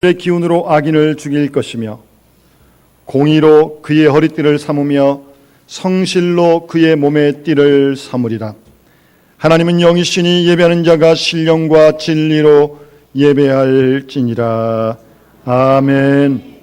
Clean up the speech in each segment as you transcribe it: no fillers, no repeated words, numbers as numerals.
의 기운으로 악인을 죽일 것이며 공의로 그의 허리띠를 삼으며 성실로 그의 몸의 띠를 삼으리라. 하나님은 영이시니 예배하는 자가 신령과 진리로 예배할지니라. 아멘.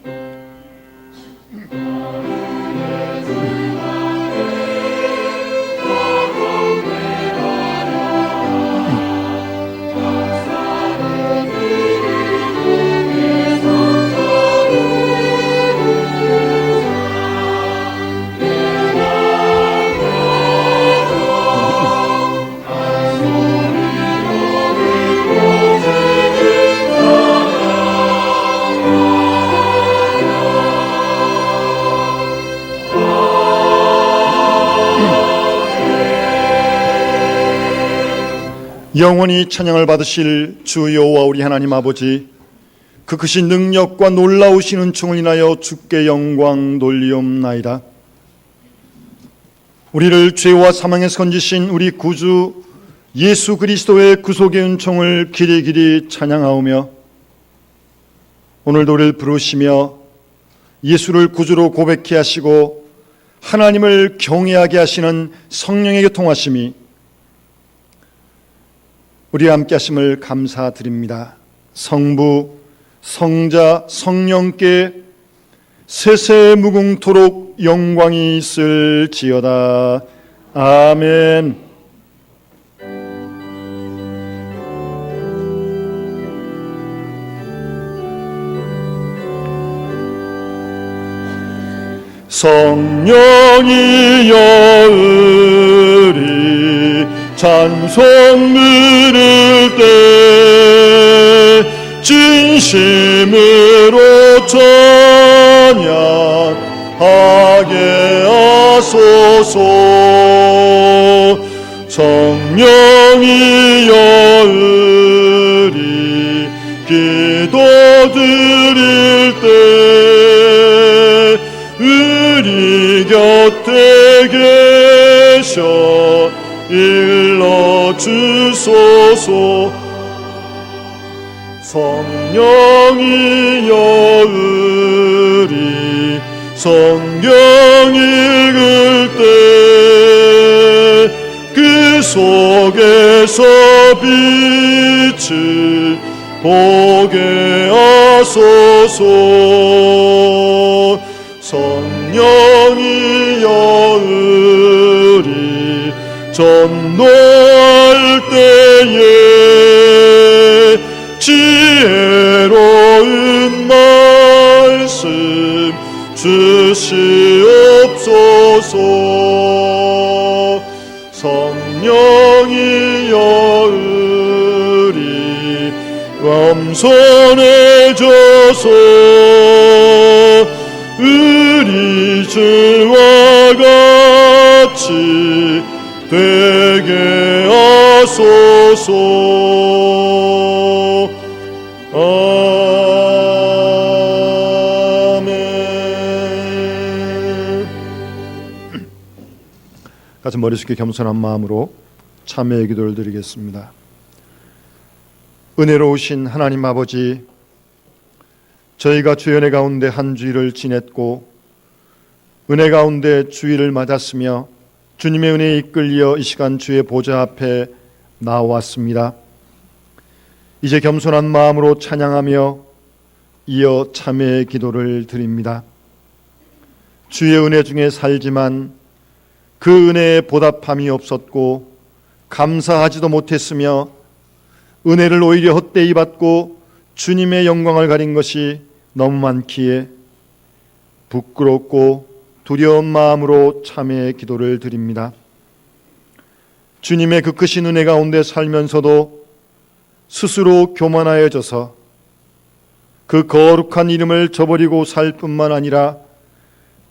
영원히 찬양을 받으실 주 여호와 우리 하나님 아버지, 그 크신 능력과 놀라우신 은총을 인하여 주께 영광 돌리옵나이다. 우리를 죄와 사망에서 건지신 우리 구주 예수 그리스도의 구속의 은총을 길이길이 찬양하오며, 오늘도 우리를 부르시며 예수를 구주로 고백케 하시고 하나님을 경외하게 하시는 성령의 교통하심이 우리와 함께 하심을 감사드립니다. 성부, 성자, 성령께 세세무궁토록 영광이 있을지어다. 아멘. 성령이 여으리 찬송 부를 때 진심으로 찬양하게 하소서. 성령이 여으리 기도 드릴 때 우리 곁에 계셔 일러주소서. 성령이 여으리 성경 읽을 때 그 속에서 빛을 보게 하소서. 성령이 여으리 전도할 때에 지혜로운 말씀 주시옵소서. 성령이 여으리 겸손해져서 우리 주와 같이 되게 하소서. 아멘. 같이 머리 숙여 겸손한 마음으로 참회의 기도를 드리겠습니다. 은혜로우신 하나님 아버지, 저희가 주연의 가운데 한 주일을 지냈고 은혜 가운데 주일을 맞았으며 주님의 은혜에 이끌려 이 시간 주의 보좌 앞에 나왔습니다. 이제 겸손한 마음으로 찬양하며 이어 참회의 기도를 드립니다. 주의 은혜 중에 살지만 그 은혜에 보답함이 없었고 감사하지도 못했으며 은혜를 오히려 헛되이 받고 주님의 영광을 가린 것이 너무 많기에 부끄럽고 두려운 마음으로 참회의 기도를 드립니다. 주님의 그 크신 은혜 가운데 살면서도 스스로 교만하여져서 그 거룩한 이름을 저버리고 살 뿐만 아니라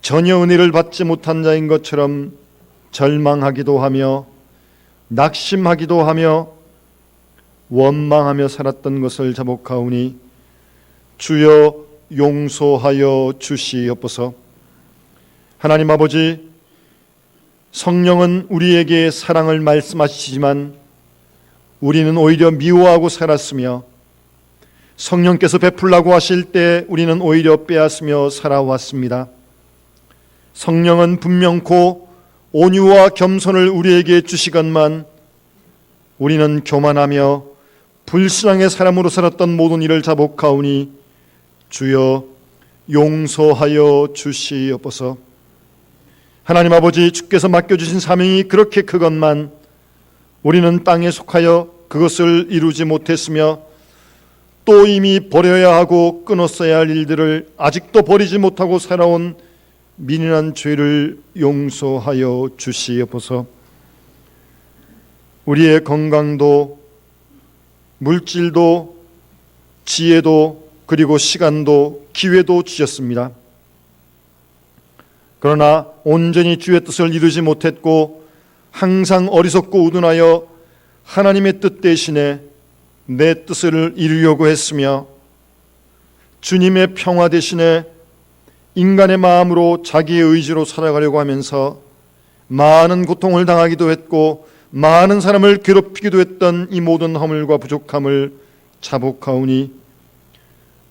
전혀 은혜를 받지 못한 자인 것처럼 절망하기도 하며 낙심하기도 하며 원망하며 살았던 것을 자복하오니 주여 용서하여 주시옵소서. 하나님 아버지, 성령은 우리에게 사랑을 말씀하시지만 우리는 오히려 미워하고 살았으며 성령께서 베풀라고 하실 때 우리는 오히려 빼앗으며 살아왔습니다. 성령은 분명코 온유와 겸손을 우리에게 주시건만 우리는 교만하며 불신앙의 사람으로 살았던 모든 일을 자복하오니 주여 용서하여 주시옵소서. 하나님 아버지, 주께서 맡겨주신 사명이 그렇게 크건만 우리는 땅에 속하여 그것을 이루지 못했으며 또 이미 버려야 하고 끊었어야 할 일들을 아직도 버리지 못하고 살아온 미련한 죄를 용서하여 주시옵소서. 우리의 건강도 물질도 지혜도 그리고 시간도 기회도 주셨습니다. 그러나 온전히 주의 뜻을 이루지 못했고 항상 어리석고 우둔하여 하나님의 뜻 대신에 내 뜻을 이루려고 했으며 주님의 평화 대신에 인간의 마음으로 자기의 의지로 살아가려고 하면서 많은 고통을 당하기도 했고 많은 사람을 괴롭히기도 했던 이 모든 허물과 부족함을 자복하오니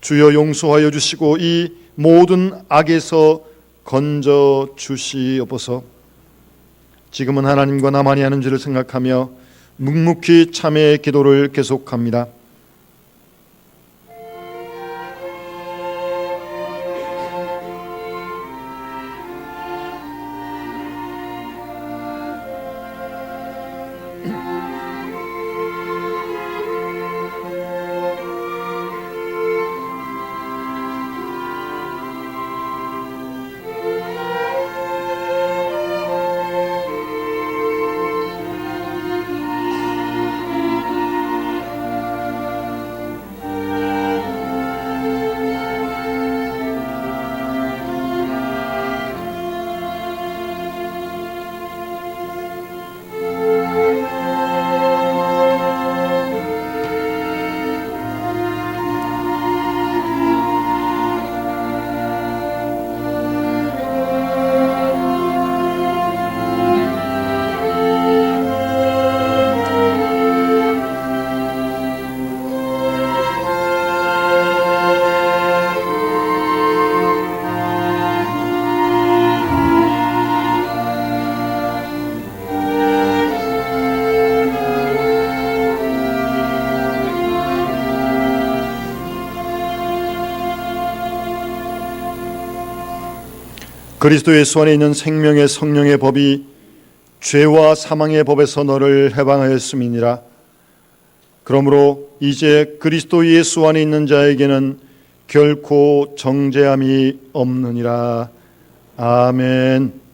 주여 용서하여 주시고 이 모든 악에서 건져 주시옵소서. 지금은 하나님과 나만이 하는 죄를 생각하며 묵묵히 참회의 기도를 계속합니다. 그리스도 예수 안에 있는 생명의 성령의 법이 죄와 사망의 법에서 너를 해방하였음이니라. 그러므로 이제 그리스도 예수 안에 있는 자에게는 결코 정죄함이 없느니라. 아멘.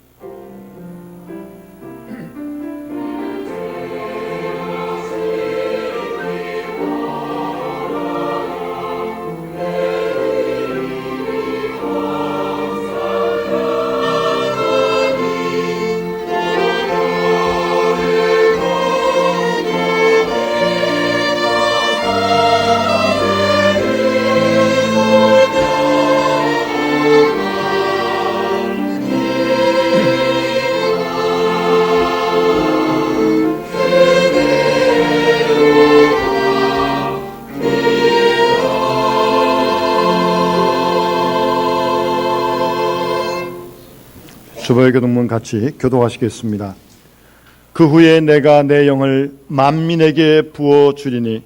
주보의 교동문 같이 교도하시겠습니다. 그 후에 내가 내 영을 만민에게 부어주리니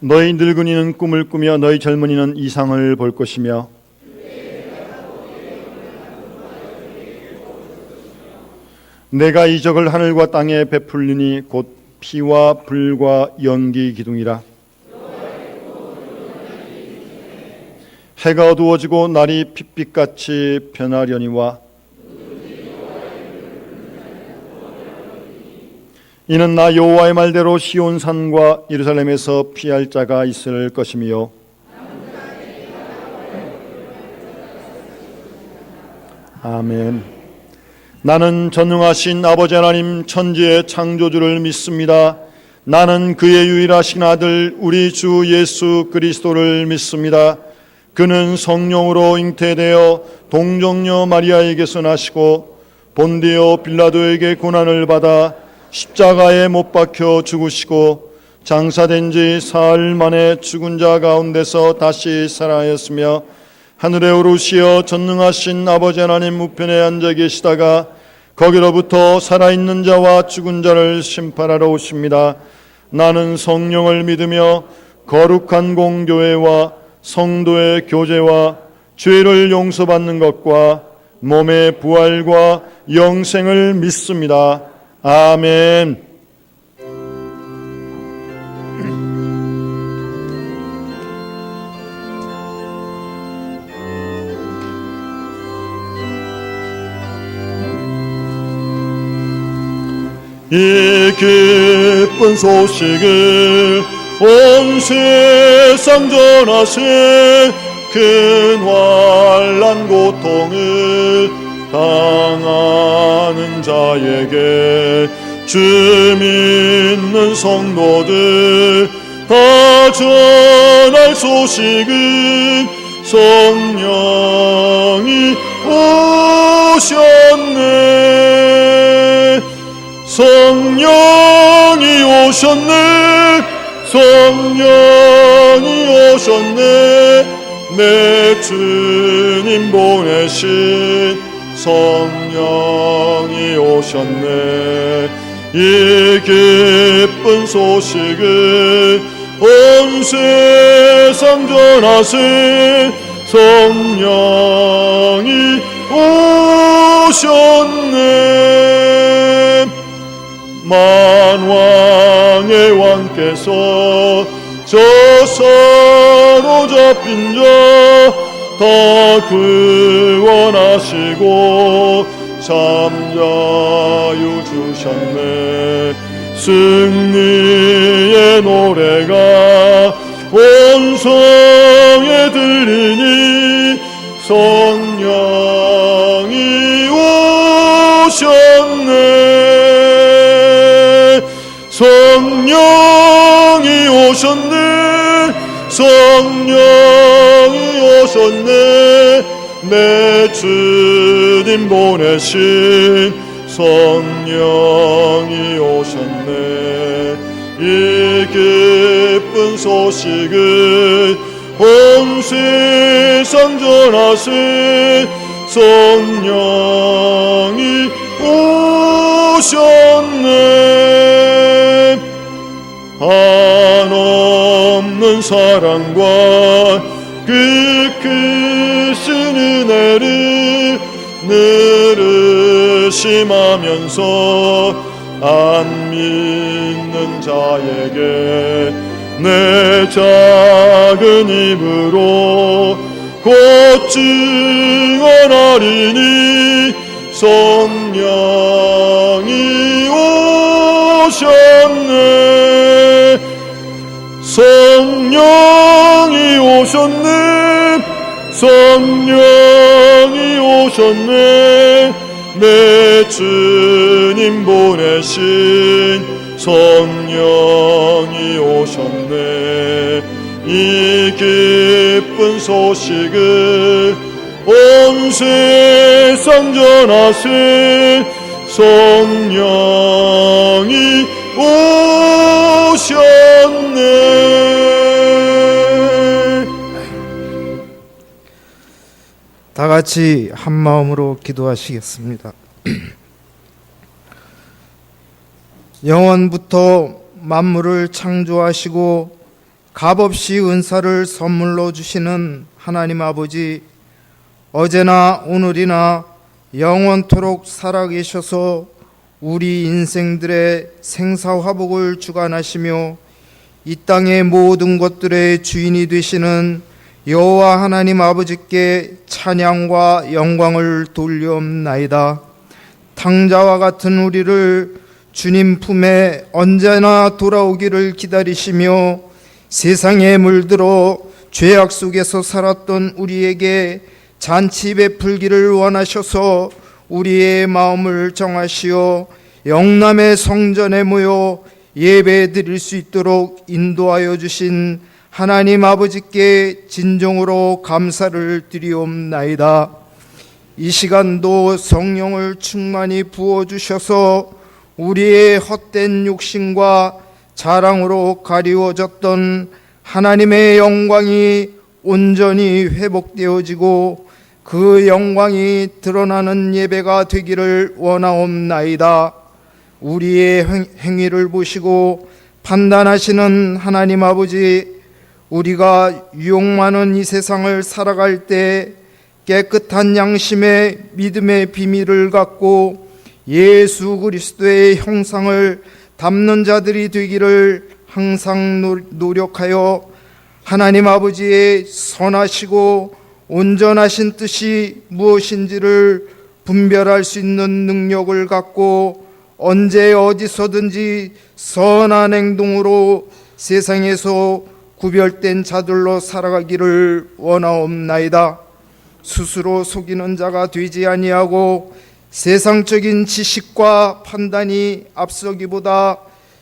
너희 늙은이는 꿈을 꾸며 너희 젊은이는 이상을 볼 것이며 내가 이적을 하늘과 땅에 베풀리니 곧 피와 불과 연기 기둥이라. 해가 어두워지고 날이 핏빛같이 변하려니와 이는 나 여호와의 말대로 시온산과 예루살렘에서 피할 자가 있을 것이며 아멘. 나는 전능하신 아버지 하나님 천지의 창조주를 믿습니다. 나는 그의 유일하신 아들 우리 주 예수 그리스도를 믿습니다. 그는 성령으로 잉태되어 동정녀 마리아에게서 나시고 본디오 빌라도에게 고난을 받아 십자가에 못 박혀 죽으시고 장사된 지 사흘 만에 죽은 자 가운데서 다시 살아하였으며 하늘에 오르시어 전능하신 아버지 하나님 우편에 앉아 계시다가 거기로부터 살아있는 자와 죽은 자를 심판하러 오십니다. 나는 성령을 믿으며 거룩한 공교회와 성도의 교제와 죄를 용서받는 것과 몸의 부활과 영생을 믿습니다. 아멘. 이 기쁜 소식을 온 세상 전하세. 큰 환난 고통을 당하는 자에게 주 믿는 성도들 다 전할 소식은 성령이 오셨네. 성령이 오셨네. 성령이 오셨네. 내 주님 보내신 성령이 오셨네. 이 기쁜 소식을 온 세상 전하세. 성령이 오셨네. 만왕의 왕께서 저 사로잡힌 자 다 구원하시고 잠자유 주셨네. 승리의 노래가 온 성에 들리니 성령이 오셨네. 성령이 오셨네. 성령이 오셨네. 내 주님 보내신 성령이 오셨네. 이 기쁜 소식을 온 세상 전하세. 성령이 오셨네. 한없는 사랑과 그 크신 은혜를 늘 의심하면서 안 믿는 자에게 내 작은 입으로 곧 증언하리니 성령이 오셨네. 성령이 오셨네. 성령이 오셨네. 내 주님 보내신 성령이 오셨네. 이 기쁜 소식을 온 세상 전하세. 성령이 오셨네. 다 같이 한 마음으로 기도하시겠습니다. 영원부터 만물을 창조하시고 값없이 은사를 선물로 주시는 하나님 아버지, 어제나 오늘이나 영원토록 살아계셔서 우리 인생들의 생사화복을 주관하시며 이 땅의 모든 것들의 주인이 되시는 여호와 하나님 아버지께 찬양과 영광을 돌려옵나이다. 탕자와 같은 우리를 주님 품에 언제나 돌아오기를 기다리시며 세상에 물들어 죄악 속에서 살았던 우리에게 잔치 베풀기를 원하셔서 우리의 마음을 정하시어 영남의 성전에 모여 예배 드릴 수 있도록 인도하여 주신 하나님 아버지께 진정으로 감사를 드리옵나이다. 이 시간도 성령을 충만히 부어주셔서 우리의 헛된 욕심과 자랑으로 가리워졌던 하나님의 영광이 온전히 회복되어지고 그 영광이 드러나는 예배가 되기를 원하옵나이다. 우리의 행위를 보시고 판단하시는 하나님 아버지, 우리가 유혹 많은 이 세상을 살아갈 때 깨끗한 양심의 믿음의 비밀을 갖고 예수 그리스도의 형상을 담는 자들이 되기를 항상 노력하여 하나님 아버지의 선하시고 온전하신 뜻이 무엇인지를 분별할 수 있는 능력을 갖고 언제 어디서든지 선한 행동으로 세상에서 구별된 자들로 살아가기를 원하옵나이다. 스스로 속이는 자가 되지 아니하고 세상적인 지식과 판단이 앞서기보다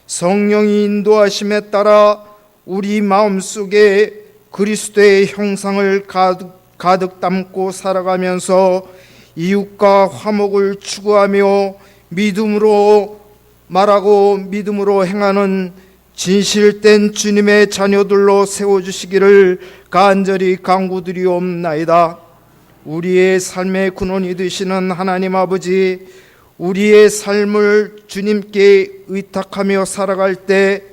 성령이 인도하심에 따라 우리 마음속에 그리스도의 형상을 가득 담고 살아가면서 이웃과 화목을 추구하며 믿음으로 말하고 믿음으로 행하는 진실된 주님의 자녀들로 세워주시기를 간절히 간구드리옵나이다. 우리의 삶의 근원이 되시는 하나님 아버지, 우리의 삶을 주님께 의탁하며 살아갈 때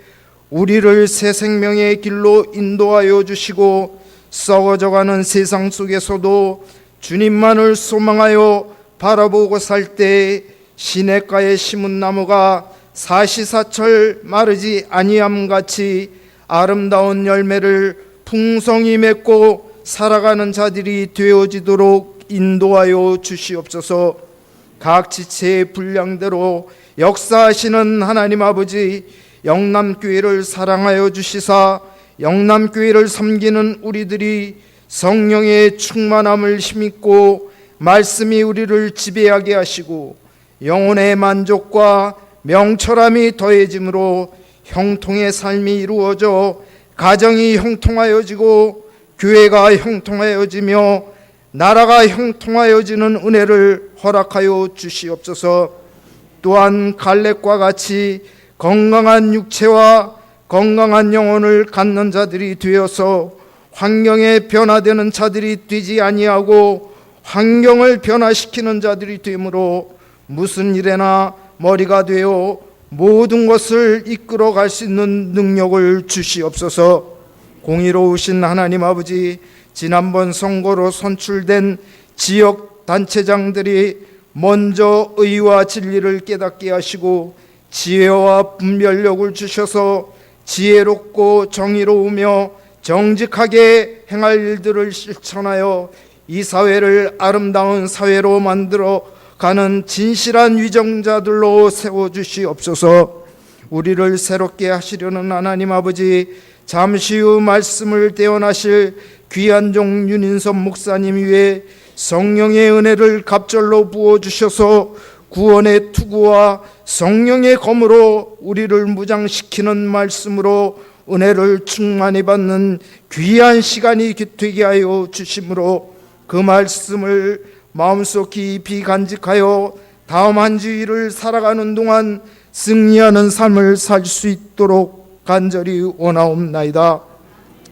우리를 새 생명의 길로 인도하여 주시고 썩어져가는 세상 속에서도 주님만을 소망하여 바라보고 살 때 시냇가에 심은 나무가 사시사철 마르지 아니함 같이 아름다운 열매를 풍성히 맺고 살아가는 자들이 되어지도록 인도하여 주시옵소서. 각 지체의 분량대로 역사하시는 하나님 아버지, 영남교회를 사랑하여 주시사 영남교회를 섬기는 우리들이 성령의 충만함을 힘입고 말씀이 우리를 지배하게 하시고 영혼의 만족과 명철함이 더해짐으로 형통의 삶이 이루어져 가정이 형통하여지고 교회가 형통하여지며 나라가 형통하여지는 은혜를 허락하여 주시옵소서. 또한 갈렙과 같이 건강한 육체와 건강한 영혼을 갖는 자들이 되어서 환경에 변화되는 자들이 되지 아니하고 환경을 변화시키는 자들이 되므로 무슨 일에나 머리가 되어 모든 것을 이끌어갈 수 있는 능력을 주시옵소서. 공의로우신 하나님 아버지, 지난번 선거로 선출된 지역 단체장들이 먼저 의와 진리를 깨닫게 하시고 지혜와 분별력을 주셔서 지혜롭고 정의로우며 정직하게 행할 일들을 실천하여 이 사회를 아름다운 사회로 만들어 가는 진실한 위정자들로 세워주시옵소서. 우리를 새롭게 하시려는 하나님 아버지, 잠시 후 말씀을 대언하실 귀한 종 윤인섭 목사님 위에 성령의 은혜를 갑절로 부어주셔서 구원의 투구와 성령의 검으로 우리를 무장시키는 말씀으로 은혜를 충만히 받는 귀한 시간이 되게 하여 주심으로 그 말씀을 마음속 깊이 간직하여 다음 한 주일을 살아가는 동안 승리하는 삶을 살 수 있도록 간절히 원하옵나이다.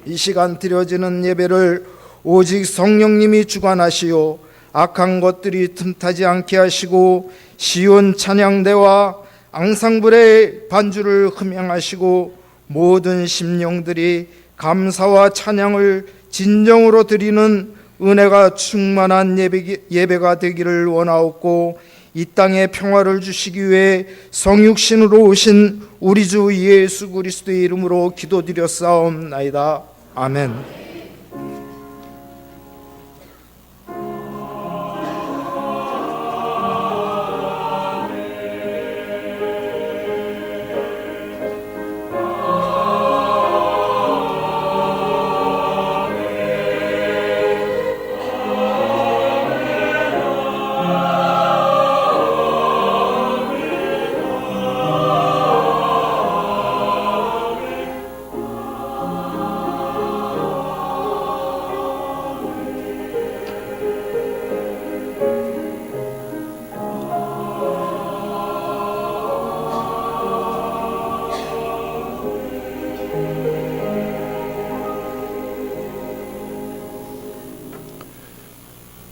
이 시간 드려지는 예배를 오직 성령님이 주관하시오 악한 것들이 틈타지 않게 하시고 시온 찬양대와 앙상블의 반주를 흠양하시고 모든 심령들이 감사와 찬양을 진정으로 드리는 은혜가 충만한 예배가 되기를 원하옵고 이 땅에 평화를 주시기 위해 성육신으로 오신 우리 주 예수 그리스도의 이름으로 기도드렸사옵나이다. 아멘.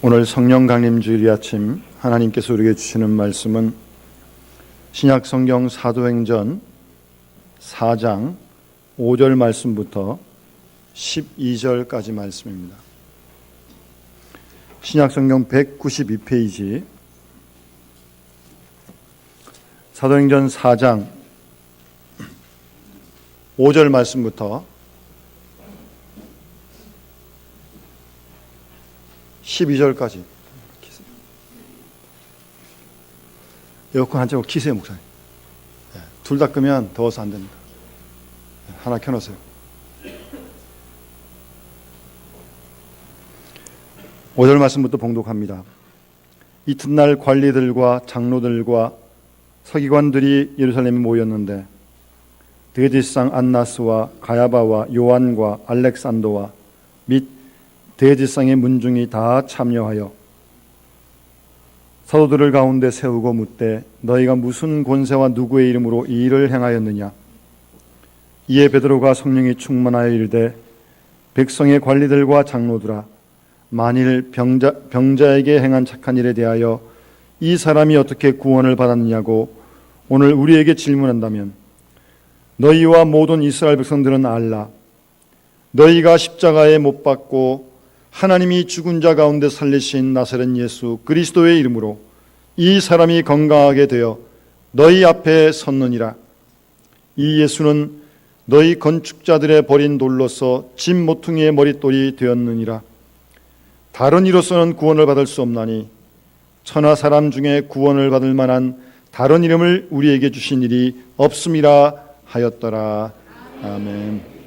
오늘 성령 강림 주일 아침 하나님께서 우리에게 주시는 말씀은 신약 성경 사도행전 4장 5절 말씀부터 12절까지 말씀입니다. 신약 성경 192페이지 사도행전 4장 5절 말씀부터 12절까지. 에어컨 한쪽으로 키세요, 목사님. 둘 다 끄면 더워서 안 됩니다. 하나 켜놓으세요. 5절 말씀부터 봉독합니다. 이튿날 관리들과 장로들과 서기관들이 예루살렘에 모였는데 대제사장 안나스와 가야바와 요한과 알렉산더와 및 대제사장의 문중이 다 참여하여 사도들을 가운데 세우고 묻되 너희가 무슨 권세와 누구의 이름으로 이 일을 행하였느냐. 이에 베드로가 성령이 충만하여 이르되 백성의 관리들과 장로들아 만일 병자에게 행한 착한 일에 대하여 이 사람이 어떻게 구원을 받았느냐고 오늘 우리에게 질문한다면 너희와 모든 이스라엘 백성들은 알라. 너희가 십자가에 못 박고 하나님이 죽은 자 가운데 살리신 나사렛 예수 그리스도의 이름으로 이 사람이 건강하게 되어 너희 앞에 섰느니라. 이 예수는 너희 건축자들의 버린 돌로서 집 모퉁이의 머릿돌이 되었느니라. 다른 이로서는 구원을 받을 수 없나니 천하 사람 중에 구원을 받을 만한 다른 이름을 우리에게 주신 일이 없음이라 하였더라. 아멘.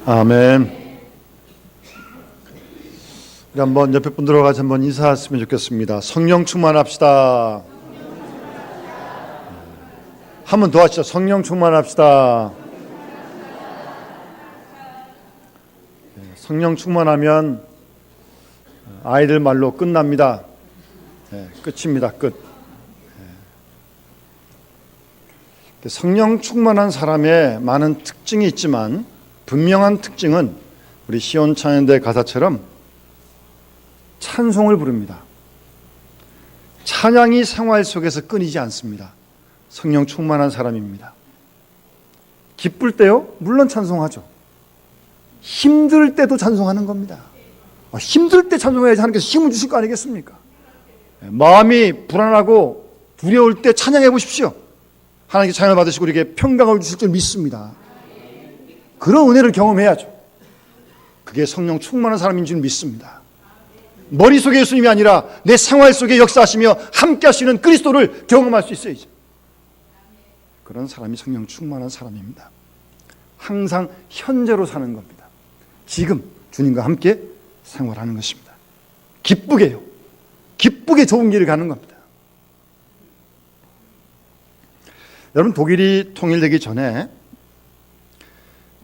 아멘. 우리 한번 옆에 분들과 같이 한번 인사했으면 좋겠습니다. 성령 충만합시다. 한번 더 하시죠. 성령 충만합시다. 성령 충만하면 아이들 말로 끝납니다. 끝입니다. 끝. 성령 충만한 사람의 많은 특징이 있지만 분명한 특징은 우리 시온 찬양대 가사처럼 찬송을 부릅니다. 찬양이 생활 속에서 끊이지 않습니다. 성령 충만한 사람입니다. 기쁠 때요? 물론 찬송하죠. 힘들 때도 찬송하는 겁니다. 힘들 때 찬송해야지 하나님께서 힘을 주실 거 아니겠습니까? 마음이 불안하고 두려울 때 찬양해 보십시오. 하나님께 찬양을 받으시고 우리에게 평강을 주실 줄 믿습니다. 그런 은혜를 경험해야죠. 그게 성령 충만한 사람인 줄 믿습니다. 머릿속에 예수님이 아니라 내 생활 속에 역사하시며 함께 하시는 그리스도를 경험할 수 있어야죠. 그런 사람이 성령 충만한 사람입니다. 항상 현재로 사는 겁니다. 지금 주님과 함께 생활하는 것입니다. 기쁘게요. 기쁘게 좋은 길을 가는 겁니다. 여러분, 독일이 통일되기 전에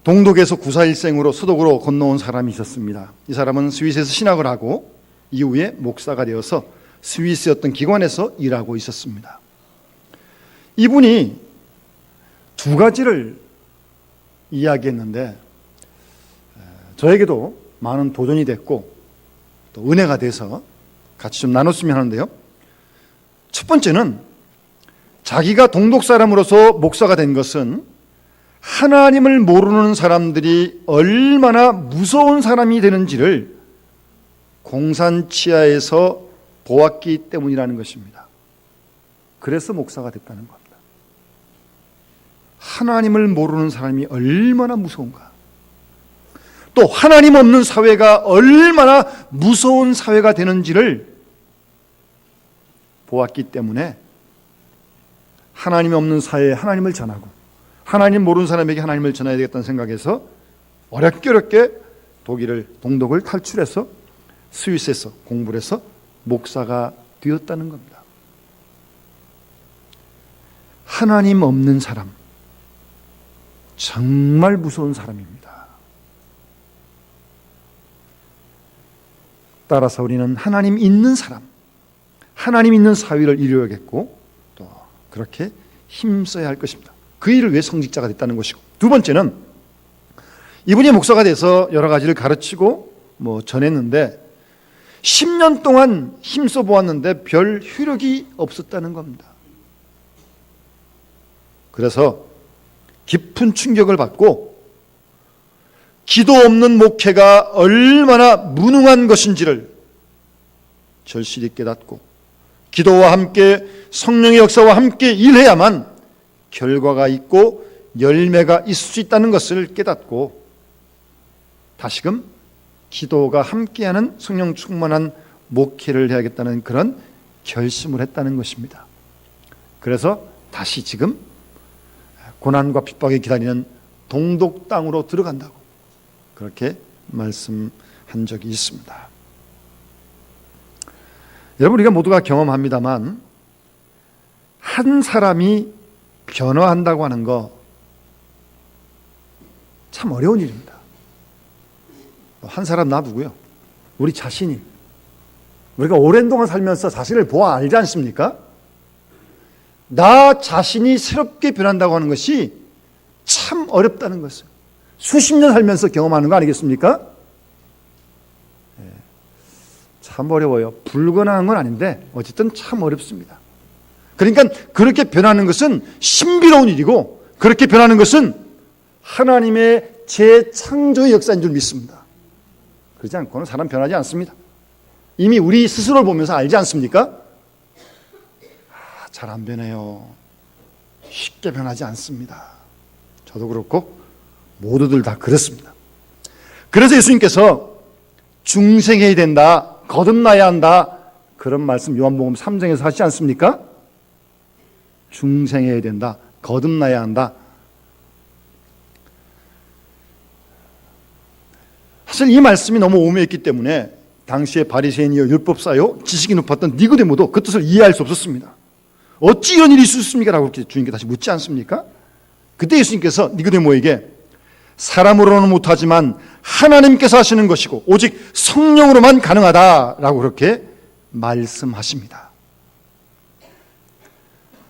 동독에서 구사일생으로 서독으로 건너온 사람이 있었습니다. 이 사람은 스위스에서 신학을 하고 이후에 목사가 되어서 스위스의 어떤 기관에서 일하고 있었습니다. 이분이 두 가지를 이야기했는데 저에게도 많은 도전이 됐고 또 은혜가 돼서 같이 좀 나눴으면 하는데요. 첫 번째는 자기가 동독 사람으로서 목사가 된 것은 하나님을 모르는 사람들이 얼마나 무서운 사람이 되는지를 공산치하에서 보았기 때문이라는 것입니다. 그래서 목사가 됐다는 겁니다. 하나님을 모르는 사람이 얼마나 무서운가, 또 하나님 없는 사회가 얼마나 무서운 사회가 되는지를 보았기 때문에 하나님이 없는 사회에 하나님을 전하고 하나님 모르는 사람에게 하나님을 전해야 되겠다는 생각에서 어렵게 동독을 탈출해서 스위스에서 공부를 해서 목사가 되었다는 겁니다. 하나님 없는 사람, 정말 무서운 사람입니다. 따라서 우리는 하나님 있는 사람, 하나님 있는 사회를 이루어야겠고 또 그렇게 힘써야 할 것입니다. 그 일을 위해 성직자가 됐다는 것이고, 두 번째는 이분이 목사가 돼서 여러 가지를 가르치고 전했는데 10년 동안 힘써 보았는데 별 효력이 없었다는 겁니다. 그래서 깊은 충격을 받고 기도 없는 목회가 얼마나 무능한 것인지를 절실히 깨닫고 기도와 함께 성령의 역사와 함께 일해야만 결과가 있고 열매가 있을 수 있다는 것을 깨닫고 다시금 기도가 함께하는 성령 충만한 목회를 해야겠다는 그런 결심을 했다는 것입니다. 그래서 다시 지금 고난과 핍박이 기다리는 동독 땅으로 들어간다고 그렇게 말씀한 적이 있습니다. 여러분, 우리가 모두가 경험합니다만 한 사람이 변화한다고 하는 거 참 어려운 일입니다. 한 사람 놔두고요, 우리 자신이, 우리가 오랜 동안 살면서 자신을 보아 알지 않습니까? 나 자신이 새롭게 변한다고 하는 것이 참 어렵다는 것을 수십 년 살면서 경험하는 거 아니겠습니까? 참 어려워요. 불가능한 건 아닌데 어쨌든 참 어렵습니다. 그러니까 그렇게 변하는 것은 신비로운 일이고 그렇게 변하는 것은 하나님의 재창조의 역사인 줄 믿습니다. 그렇지 않고는 사람 변하지 않습니다. 이미 우리 스스로를 보면서 알지 않습니까? 잘 안 변해요. 쉽게 변하지 않습니다. 저도 그렇고 모두들 다 그렇습니다. 그래서 예수님께서 중생해야 된다, 거듭나야 한다, 그런 말씀 요한복음 3장에서 하시지 않습니까? 중생해야 된다, 거듭나야 한다. 사실 이 말씀이 너무 오묘했기 때문에 당시에 바리새인이요 율법사요 지식이 높았던 니고데모도 그 뜻을 이해할 수 없었습니다. 어찌 이런 일이 있을 수 있습니까? 라고 주님께 다시 묻지 않습니까? 그때 예수님께서 니고데모에게 사람으로는 못하지만 하나님께서 하시는 것이고 오직 성령으로만 가능하다라고 그렇게 말씀하십니다.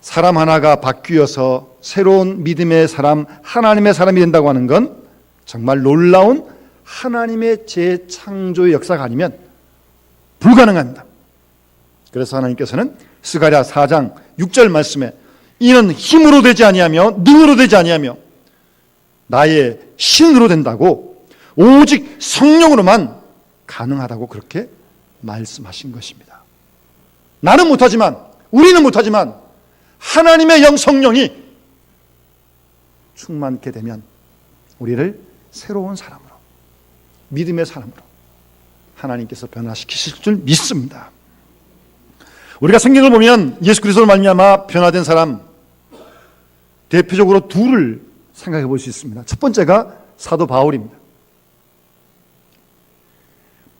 사람 하나가 바뀌어서 새로운 믿음의 사람, 하나님의 사람이 된다고 하는 건 정말 놀라운 하나님의 재창조의 역사가 아니면 불가능합니다. 그래서 하나님께서는 스가랴 4장 6절 말씀에 이는 힘으로 되지 아니하며 능으로 되지 아니하며 나의 신으로 된다고 오직 성령으로만 가능하다고 그렇게 말씀하신 것입니다. 나는 못하지만, 우리는 못하지만 하나님의 영 성령이 충만케 되면 우리를 새로운 사람으로, 믿음의 사람으로 하나님께서 변화시키실 줄 믿습니다. 우리가 성경을 보면 예수 그리스도로 말미암아 변화된 사람 대표적으로 둘을 생각해 볼 수 있습니다. 첫 번째가 사도 바울입니다.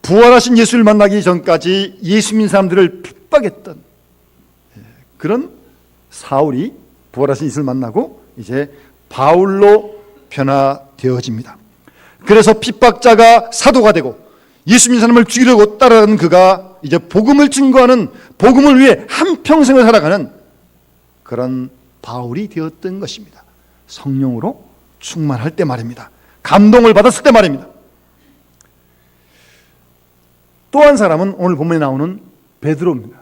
부활하신 예수를 만나기 전까지 예수 믿는 사람들을 핍박했던 그런 사울이 부활하신 예수를 만나고 이제 바울로 변화되어집니다. 그래서 핍박자가 사도가 되고 예수 믿는 사람을 죽이려고 따라가는 그가 이제 복음을 증거하는, 복음을 위해 한평생을 살아가는 그런 바울이 되었던 것입니다. 성령으로 충만할 때 말입니다. 감동을 받았을 때 말입니다. 또 한 사람은 오늘 본문에 나오는 베드로입니다.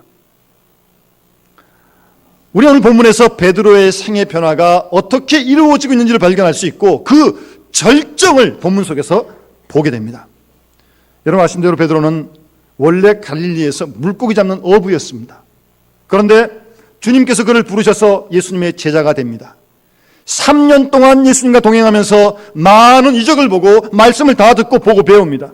우리 오늘 본문에서 베드로의 생애 변화가 어떻게 이루어지고 있는지를 발견할 수 있고 그 절정을 본문 속에서 보게 됩니다. 여러분 아신 대로 베드로는 원래 갈릴리에서 물고기 잡는 어부였습니다. 그런데 주님께서 그를 부르셔서 예수님의 제자가 됩니다. 3년 동안 예수님과 동행하면서 많은 이적을 보고 말씀을 다 듣고 보고 배웁니다.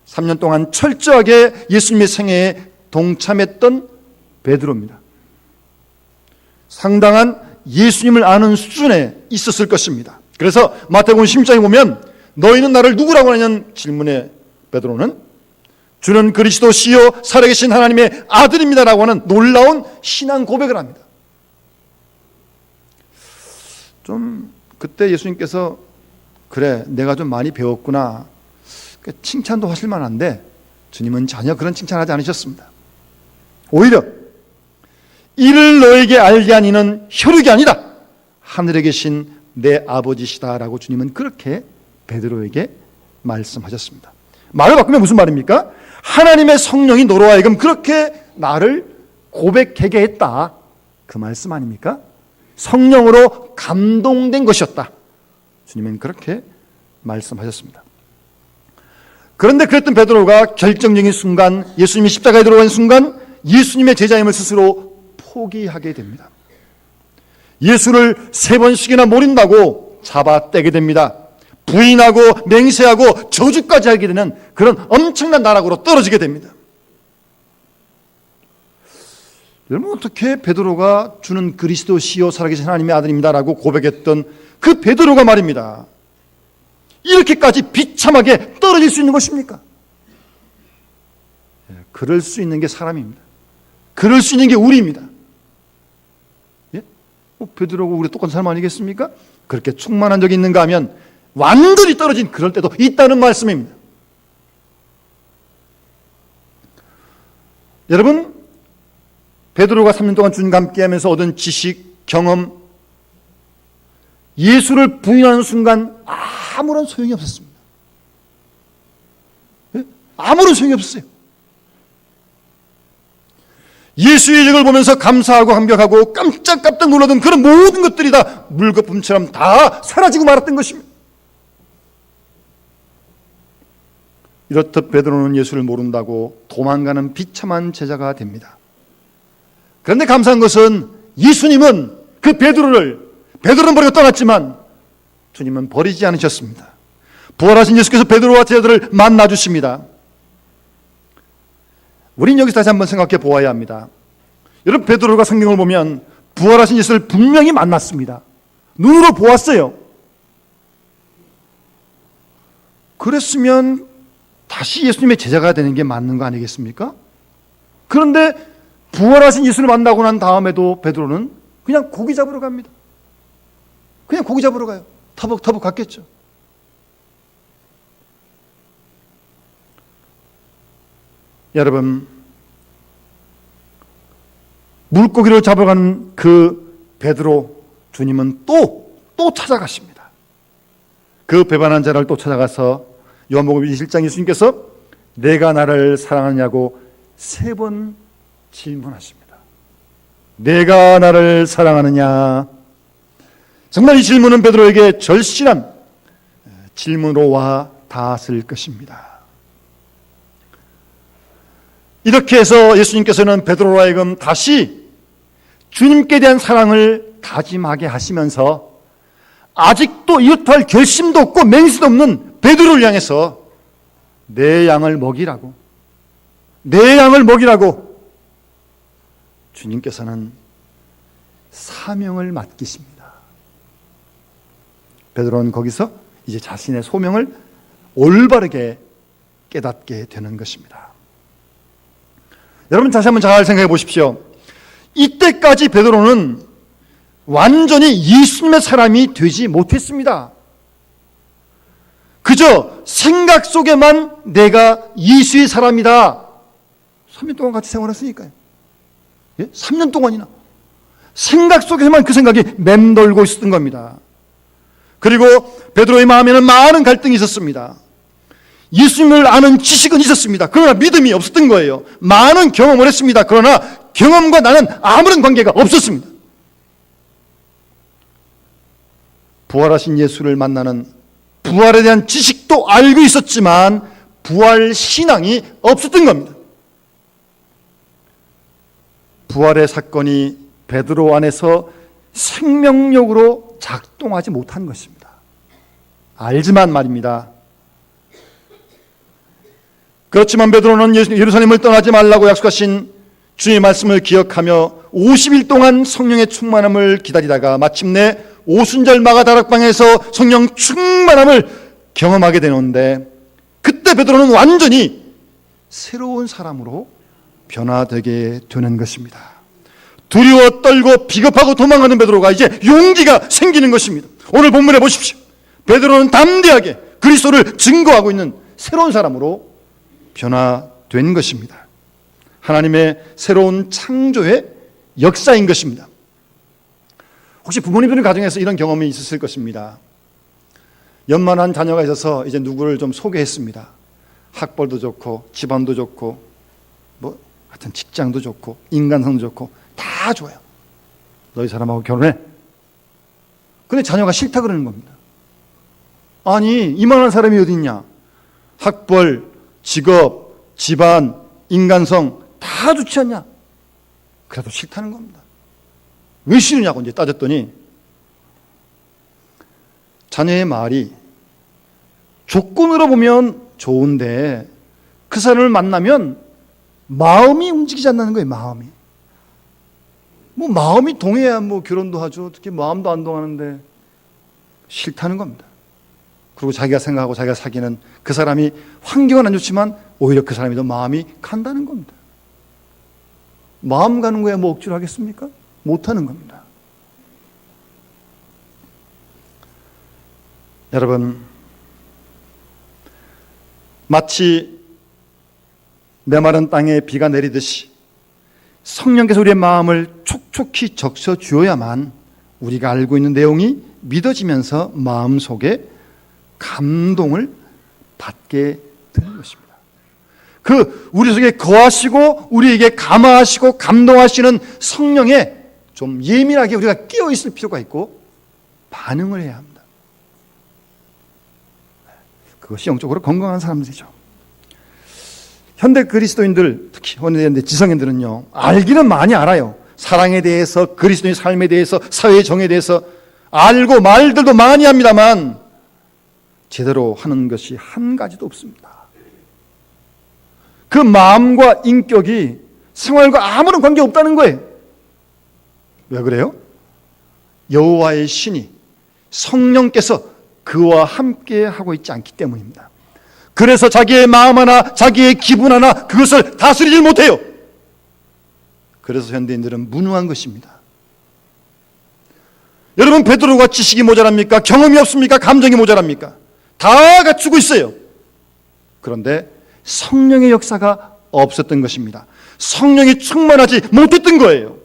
3년 동안 철저하게 예수님의 생애에 동참했던 베드로입니다. 상당한 예수님을 아는 수준에 있었을 것입니다. 그래서 마태복음 16장에 보면 너희는 나를 누구라고 하냐는 질문에 베드로는 주는 그리스도시요 살아계신 하나님의 아들입니다라고 하는 놀라운 신앙 고백을 합니다. 좀 그때 예수님께서 그래 내가 좀 많이 배웠구나 칭찬도 하실 만한데 주님은 전혀 그런 칭찬하지 않으셨습니다. 오히려 이를 너에게 알게 한 이는 혈육이 아니다 하늘에 계신 내 아버지시다라고 주님은 그렇게 베드로에게 말씀하셨습니다. 말을 바꾸면 무슨 말입니까? 하나님의 성령이 너로 하여금 그렇게 나를 고백하게 했다 그 말씀 아닙니까? 성령으로 감동된 것이었다. 주님은 그렇게 말씀하셨습니다. 그런데 그랬던 베드로가 결정적인 순간 예수님이 십자가에 들어간 순간 예수님의 제자임을 스스로 포기하게 됩니다. 예수를 3번씩이나 모른다고 잡아떼게 됩니다. 부인하고 맹세하고 저주까지 하게 되는 그런 엄청난 나락으로 떨어지게 됩니다. 여러분 어떻게 베드로가 주는 그리스도시요 살아계신 하나님의 아들입니다라고 고백했던 그 베드로가 말입니다. 이렇게까지 비참하게 떨어질 수 있는 것입니까? 그럴 수 있는 게 사람입니다. 그럴 수 있는 게 우리입니다. 예? 베드로하고 우리 똑같은 사람 아니겠습니까? 그렇게 충만한 적이 있는가 하면 완전히 떨어진 그럴 때도 있다는 말씀입니다. 여러분 베드로가 3년 동안 주님과 함께하면서 얻은 지식, 경험, 예수를 부인하는 순간 아무런 소용이 없었습니다. 예? 아무런 소용이 없었어요. 예수의 이적을 보면서 감사하고 감격하고 깜짝깜짝 놀라던 그런 모든 것들이 다 물거품처럼 다 사라지고 말았던 것입니다. 이렇듯 베드로는 예수를 모른다고 도망가는 비참한 제자가 됩니다. 그런데 감사한 것은 예수님은 그 베드로를 베드로는 버리고 떠났지만 주님은 버리지 않으셨습니다. 부활하신 예수께서 베드로와 제자들을 만나 주십니다. 우린 여기서 다시 한번 생각해 보아야 합니다. 여러분, 베드로가 성경을 보면 부활하신 예수를 분명히 만났습니다. 눈으로 보았어요. 그랬으면 다시 예수님의 제자가 되는 게 맞는 거 아니겠습니까? 그런데 부활하신 예수를 만나고 난 다음에도 베드로는 그냥 고기 잡으러 갑니다. 그냥 고기 잡으러 가요. 터벅터벅 갔겠죠. 여러분, 물고기를 잡아가는 그 베드로, 주님은 또 찾아가십니다. 그 배반한 자를 또 찾아가서 요한복음 21장 예수님께서 내가 나를 사랑하냐고 3번 질문하십니다. 내가 나를 사랑하느냐? 정말 이 질문은 베드로에게 절실한 질문으로 와 닿았을 것입니다. 이렇게 해서 예수님께서는 베드로로 하여금 다시 주님께 대한 사랑을 다짐하게 하시면서 아직도 이웃할 결심도 없고 맹세도 없는 베드로를 향해서 내 양을 먹이라고 주님께서는 사명을 맡기십니다. 베드로는 거기서 이제 자신의 소명을 올바르게 깨닫게 되는 것입니다. 여러분, 다시 한번 잘 생각해 보십시오. 이때까지 베드로는 완전히 예수님의 사람이 되지 못했습니다. 그저 생각 속에만 내가 예수의 사람이다. 3년 동안 같이 생활했으니까요. 3년 동안이나 생각 속에만 그 생각이 맴돌고 있었던 겁니다. 그리고 베드로의 마음에는 많은 갈등이 있었습니다. 예수님을 아는 지식은 있었습니다. 그러나 믿음이 없었던 거예요. 많은 경험을 했습니다. 그러나 경험과 나는 아무런 관계가 없었습니다. 부활하신 예수를 만나는 부활에 대한 지식도 알고 있었지만 부활 신앙이 없었던 겁니다. 부활의 사건이 베드로 안에서 생명력으로 작동하지 못한 것입니다. 알지만 말입니다. 그렇지만 베드로는 예루살렘을 떠나지 말라고 약속하신 주의 말씀을 기억하며 50일 동안 성령의 충만함을 기다리다가 마침내 오순절 마가다락방에서 성령 충만함을 경험하게 되는데, 그때 베드로는 완전히 새로운 사람으로 변화되게 되는 것입니다. 두려워 떨고 비겁하고 도망가는 베드로가 이제 용기가 생기는 것입니다. 오늘 본문에 보십시오. 베드로는 담대하게 그리스도를 증거하고 있는 새로운 사람으로 변화된 것입니다. 하나님의 새로운 창조의 역사인 것입니다. 혹시 부모님들 가정에서 이런 경험이 있었을 것입니다. 연만한 자녀가 있어서 이제 누구를 좀 소개했습니다. 학벌도 좋고 집안도 좋고 뭐 하여튼 직장도 좋고 인간성도 좋고 다 좋아요. 너희 사람하고 결혼해. 근데 자녀가 싫다 그러는 겁니다. 아니, 이만한 사람이 어디 있냐? 학벌, 직업, 집안, 인간성 다 좋지 않냐? 그래도 싫다는 겁니다. 왜 싫으냐고 이제 따졌더니 자녀의 말이 조건으로 보면 좋은데 그 사람을 만나면 마음이 움직이지 않는 거예요. 마음이 동해야 결혼도 하죠. 어떻게 마음도 안 동하는데 싫다는 겁니다. 그리고 자기가 생각하고 자기가 사귀는 그 사람이 환경은 안 좋지만 오히려 그 사람이 더 마음이 간다는 겁니다. 마음 가는 거야 억지로 하겠습니까? 못하는 겁니다. 여러분, 마치 메마른 땅에 비가 내리듯이 성령께서 우리의 마음을 촉촉히 적셔 주어야만 우리가 알고 있는 내용이 믿어지면서 마음속에 감동을 받게 되는 것입니다. 우리 속에 거하시고 우리에게 감화하시고 감동하시는 성령에 좀 예민하게 우리가 끼어 있을 필요가 있고 반응을 해야 합니다. 그것이 영적으로 건강한 사람들이죠. 현대 그리스도인들, 특히 현대 지성인들은요, 알기는 많이 알아요. 사랑에 대해서, 그리스도의 삶에 대해서, 사회의 정에 대해서 알고 말들도 많이 합니다만 제대로 하는 것이 한 가지도 없습니다. 그 마음과 인격이 생활과 아무런 관계없다는 거예요. 왜 그래요? 여호와의 신이 성령께서 그와 함께 하고 있지 않기 때문입니다. 그래서 자기의 마음 하나, 자기의 기분 하나 그것을 다스리지 못해요. 그래서 현대인들은 무능한 것입니다. 여러분, 베드로가 지식이 모자랍니까? 경험이 없습니까? 감정이 모자랍니까? 다 갖추고 있어요. 그런데 성령의 역사가 없었던 것입니다. 성령이 충만하지 못했던 거예요.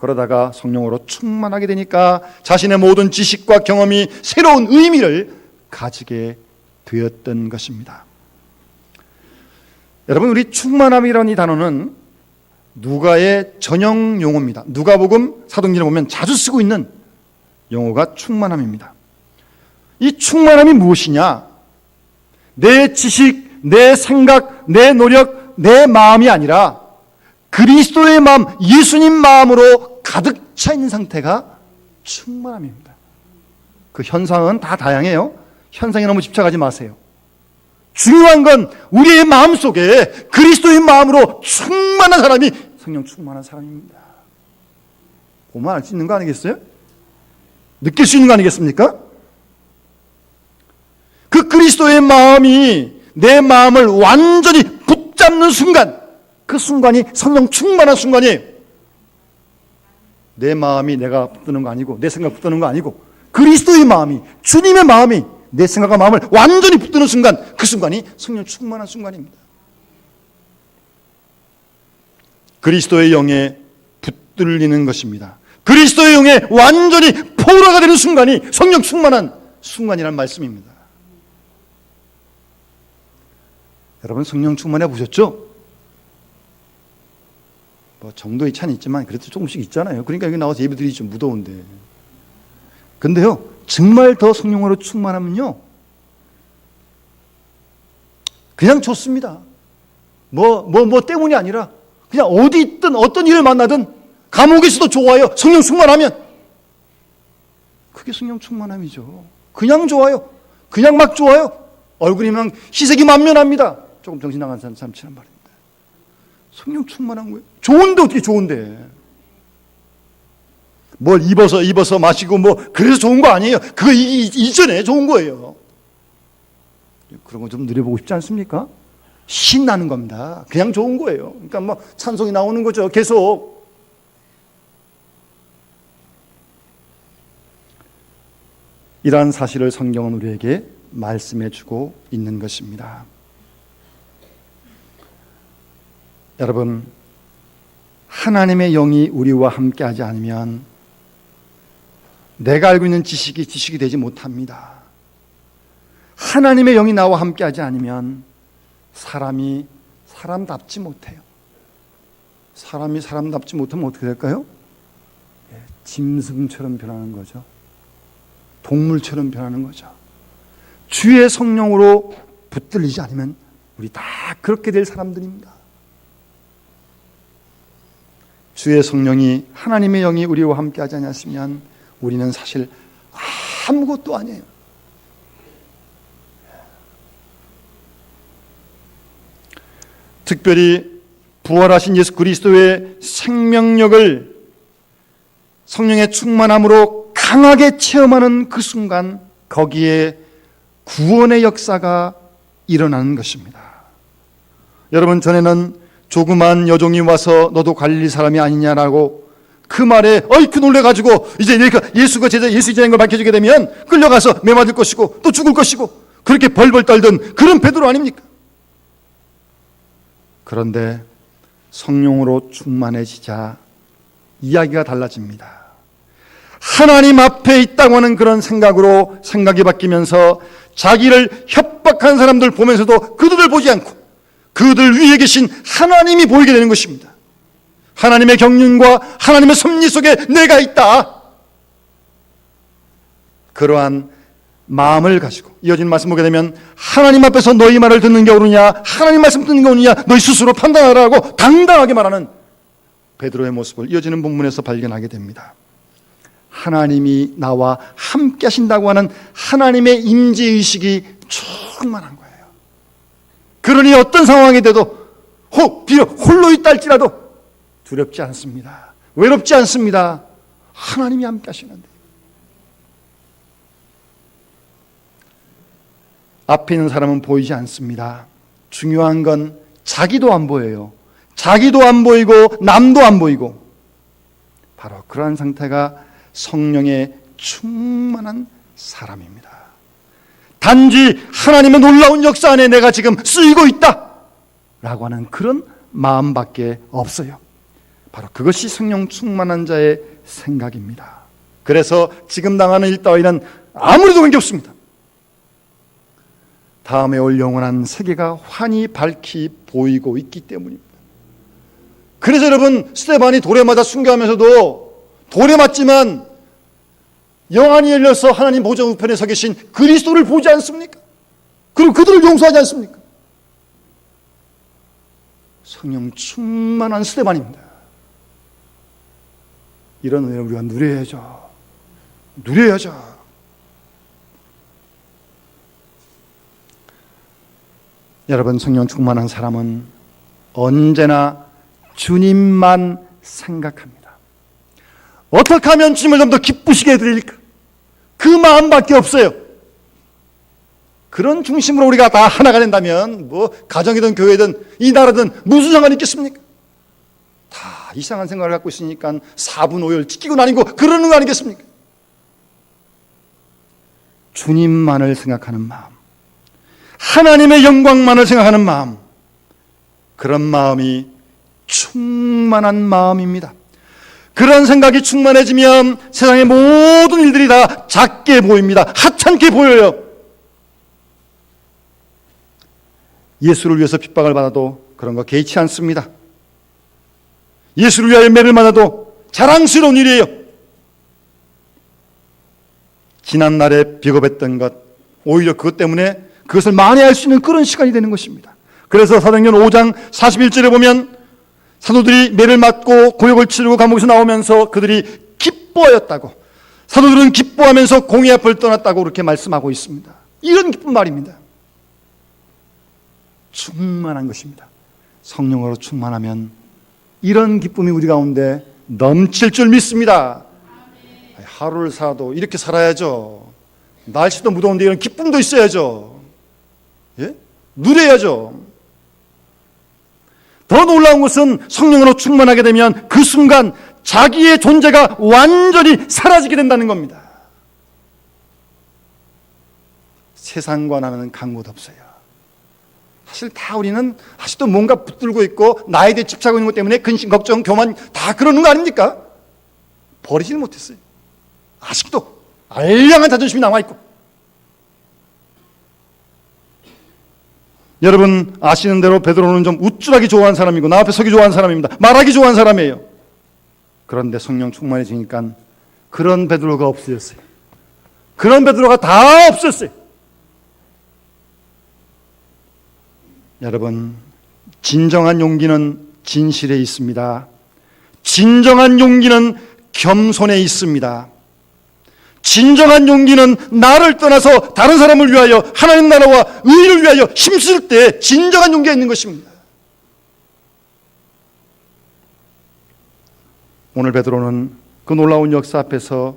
그러다가 성령으로 충만하게 되니까 자신의 모든 지식과 경험이 새로운 의미를 가지게 되었던 것입니다. 여러분, 우리 충만함이라는 이 단어는 누가의 전용 용어입니다. 누가복음 사도행전에 보면 자주 쓰고 있는 용어가 충만함입니다. 이 충만함이 무엇이냐? 내 지식, 내 생각, 내 노력, 내 마음이 아니라 그리스도의 마음, 예수님 마음으로 가득 차 있는 상태가 충만함입니다. 그 현상은 다 다양해요. 현상에 너무 집착하지 마세요. 중요한 건 우리의 마음속에 그리스도의 마음으로 충만한 사람이 성령 충만한 사람입니다. 보면 알 수 있는 거 아니겠어요? 느낄 수 있는 거 아니겠습니까? 그 그리스도의 마음이 내 마음을 완전히 붙잡는 순간, 그 순간이 성령 충만한 순간이에요. 내 마음이 내가 붙드는 거 아니고, 내 생각 붙드는 거 아니고, 그리스도의 마음이, 주님의 마음이 내 생각과 마음을 완전히 붙드는 순간, 그 순간이 성령 충만한 순간입니다. 그리스도의 영에 붙들리는 것입니다. 그리스도의 영에 완전히 포로가 되는 순간이 성령 충만한 순간이라는 말씀입니다. 여러분, 성령 충만해 보셨죠? 뭐 정도의 차는 있지만 그래도 조금씩 있잖아요. 그러니까 여기 나와서 예배드리기 좀 무더운데. 근데요, 정말 더 성령으로 충만하면요, 그냥 좋습니다. 뭐 때문이 아니라 그냥 어디 있든 어떤 일을 만나든 감옥에서도 좋아요. 성령 충만하면. 그게 성령 충만함이죠. 그냥 좋아요. 그냥 막 좋아요. 얼굴이 막 희색이 만면합니다. 조금 정신 나간 사람처럼 말입니다. 성령 충만한 거예요. 좋은데 어떻게 좋은데. 뭘 입어서 마시고 뭐 그래서 좋은 거 아니에요. 그거 이전에 좋은 거예요. 그런 거 좀 누려보고 싶지 않습니까? 신나는 겁니다. 그냥 좋은 거예요. 그러니까 뭐 찬송이 나오는 거죠. 계속. 이러한 사실을 성경은 우리에게 말씀해 주고 있는 것입니다. 여러분, 하나님의 영이 우리와 함께하지 않으면 내가 알고 있는 지식이 되지 못합니다. 하나님의 영이 나와 함께하지 않으면 사람이 사람답지 못해요. 사람이 사람답지 못하면 어떻게 될까요? 짐승처럼 변하는 거죠. 동물처럼 변하는 거죠. 주의 성령으로 붙들리지 않으면 우리 다 그렇게 될 사람들입니다. 주의 성령이, 하나님의 영이 우리와 함께하지 않았으면 우리는 사실 아무것도 아니에요. 특별히 부활하신 예수 그리스도의 생명력을 성령의 충만함으로 강하게 체험하는 그 순간, 거기에 구원의 역사가 일어나는 것입니다. 여러분, 전에는 조그만 여종이 와서 너도 갈릴리 사람이 아니냐라고 그 말에 어이쿠 놀래가지고 이제 예수가 예수 제자인 걸 밝혀주게 되면 끌려가서 매맞을 것이고 또 죽을 것이고 그렇게 벌벌 떨던 그런 베드로 아닙니까? 그런데 성령으로 충만해지자 이야기가 달라집니다. 하나님 앞에 있다고 하는 그런 생각으로 생각이 바뀌면서 자기를 협박한 사람들 보면서도 그들을 보지 않고 그들 위에 계신 하나님이 보이게 되는 것입니다. 하나님의 경륜과 하나님의 섭리 속에 내가 있다. 그러한 마음을 가지고 이어진 말씀 보게 되면 하나님 앞에서 너희 말을 듣는 게 옳으냐, 하나님 말씀 듣는 게 옳으냐, 너희 스스로 판단하라고 당당하게 말하는 베드로의 모습을 이어지는 본문에서 발견하게 됩니다. 하나님이 나와 함께 하신다고 하는 하나님의 임재의식이 충만한 거예요. 그러니 어떤 상황이 돼도 비록 홀로 있다 할지라도 두렵지 않습니다. 외롭지 않습니다. 하나님이 함께 하시는데. 앞에 있는 사람은 보이지 않습니다. 중요한 건 자기도 안 보여요. 자기도 안 보이고 남도 안 보이고, 바로 그러한 상태가 성령의 충만한 사람입니다. 단지 하나님의 놀라운 역사 안에 내가 지금 쓰이고 있다 라고 하는 그런 마음밖에 없어요. 바로 그것이 성령 충만한 자의 생각입니다. 그래서 지금 당하는 일 따위는 아무래도 관계없습니다. 다음에 올 영원한 세계가 환히 밝히 보이고 있기 때문입니다. 그래서 여러분, 스데반이 돌에 맞아 순교하면서도 돌에 맞지만 영안이 열려서 하나님 보좌 우편에 서 계신 그리스도를 보지 않습니까? 그리고 그들을 용서하지 않습니까? 성령 충만한 스데반입니다. 이런 은혜를 우리가 누려야죠. 누려야죠. 여러분, 성령 충만한 사람은 언제나 주님만 생각합니다. 어떻게 하면 주님을 좀 더 기쁘시게 해드릴까? 그 마음밖에 없어요. 그런 중심으로 우리가 다 하나가 된다면 가정이든 교회든 이 나라든 무슨 상관이 있겠습니까? 다 이상한 생각을 갖고 있으니까 4분 5열 찢기고 나뉘고 그러는 거 아니겠습니까? 주님만을 생각하는 마음, 하나님의 영광만을 생각하는 마음, 그런 마음이 충만한 마음입니다. 그런 생각이 충만해지면 세상의 모든 일들이 다 작게 보입니다. 하찮게 보여요. 예수를 위해서 핍박을 받아도 그런 거 개의치 않습니다. 예수를 위하여 매를 맞아도 자랑스러운 일이에요. 지난날에 비겁했던 것, 오히려 그것 때문에 그것을 만회할 수 있는 그런 시간이 되는 것입니다. 그래서 사도행전 5장 41절에 보면 사도들이 매를 맞고 고역을 치르고 감옥에서 나오면서 그들이 기뻐하였다고, 사도들은 기뻐하면서 공의 앞을 떠났다고 그렇게 말씀하고 있습니다. 이런 기쁜 말입니다. 충만한 것입니다. 성령으로 충만하면 이런 기쁨이 우리 가운데 넘칠 줄 믿습니다. 하루를 살아도 이렇게 살아야죠. 날씨도 무더운데 이런 기쁨도 있어야죠. 예? 누려야죠. 더 놀라운 것은 성령으로 충만하게 되면 그 순간 자기의 존재가 완전히 사라지게 된다는 겁니다. 세상과 나는 간 곳 없어요. 사실 다 우리는 아직도 뭔가 붙들고 있고 나에 대해 집착하고 있는 것 때문에 근심, 걱정, 교만 다 그러는 거 아닙니까? 버리질 못했어요. 아직도 알량한 자존심이 남아있고. 여러분 아시는 대로 베드로는 좀 우쭐하기 좋아하는 사람이고 나 앞에 서기 좋아하는 사람입니다. 말하기 좋아하는 사람이에요. 그런데 성령 충만해지니까 그런 베드로가 없어졌어요. 그런 베드로가 다 없었어요. 여러분, 진정한 용기는 진실에 있습니다. 진정한 용기는 겸손에 있습니다. 진정한 용기는 나를 떠나서 다른 사람을 위하여 하나님 나라와 의를 위하여 힘쓸 때 진정한 용기가 있는 것입니다. 오늘 베드로는 그 놀라운 역사 앞에서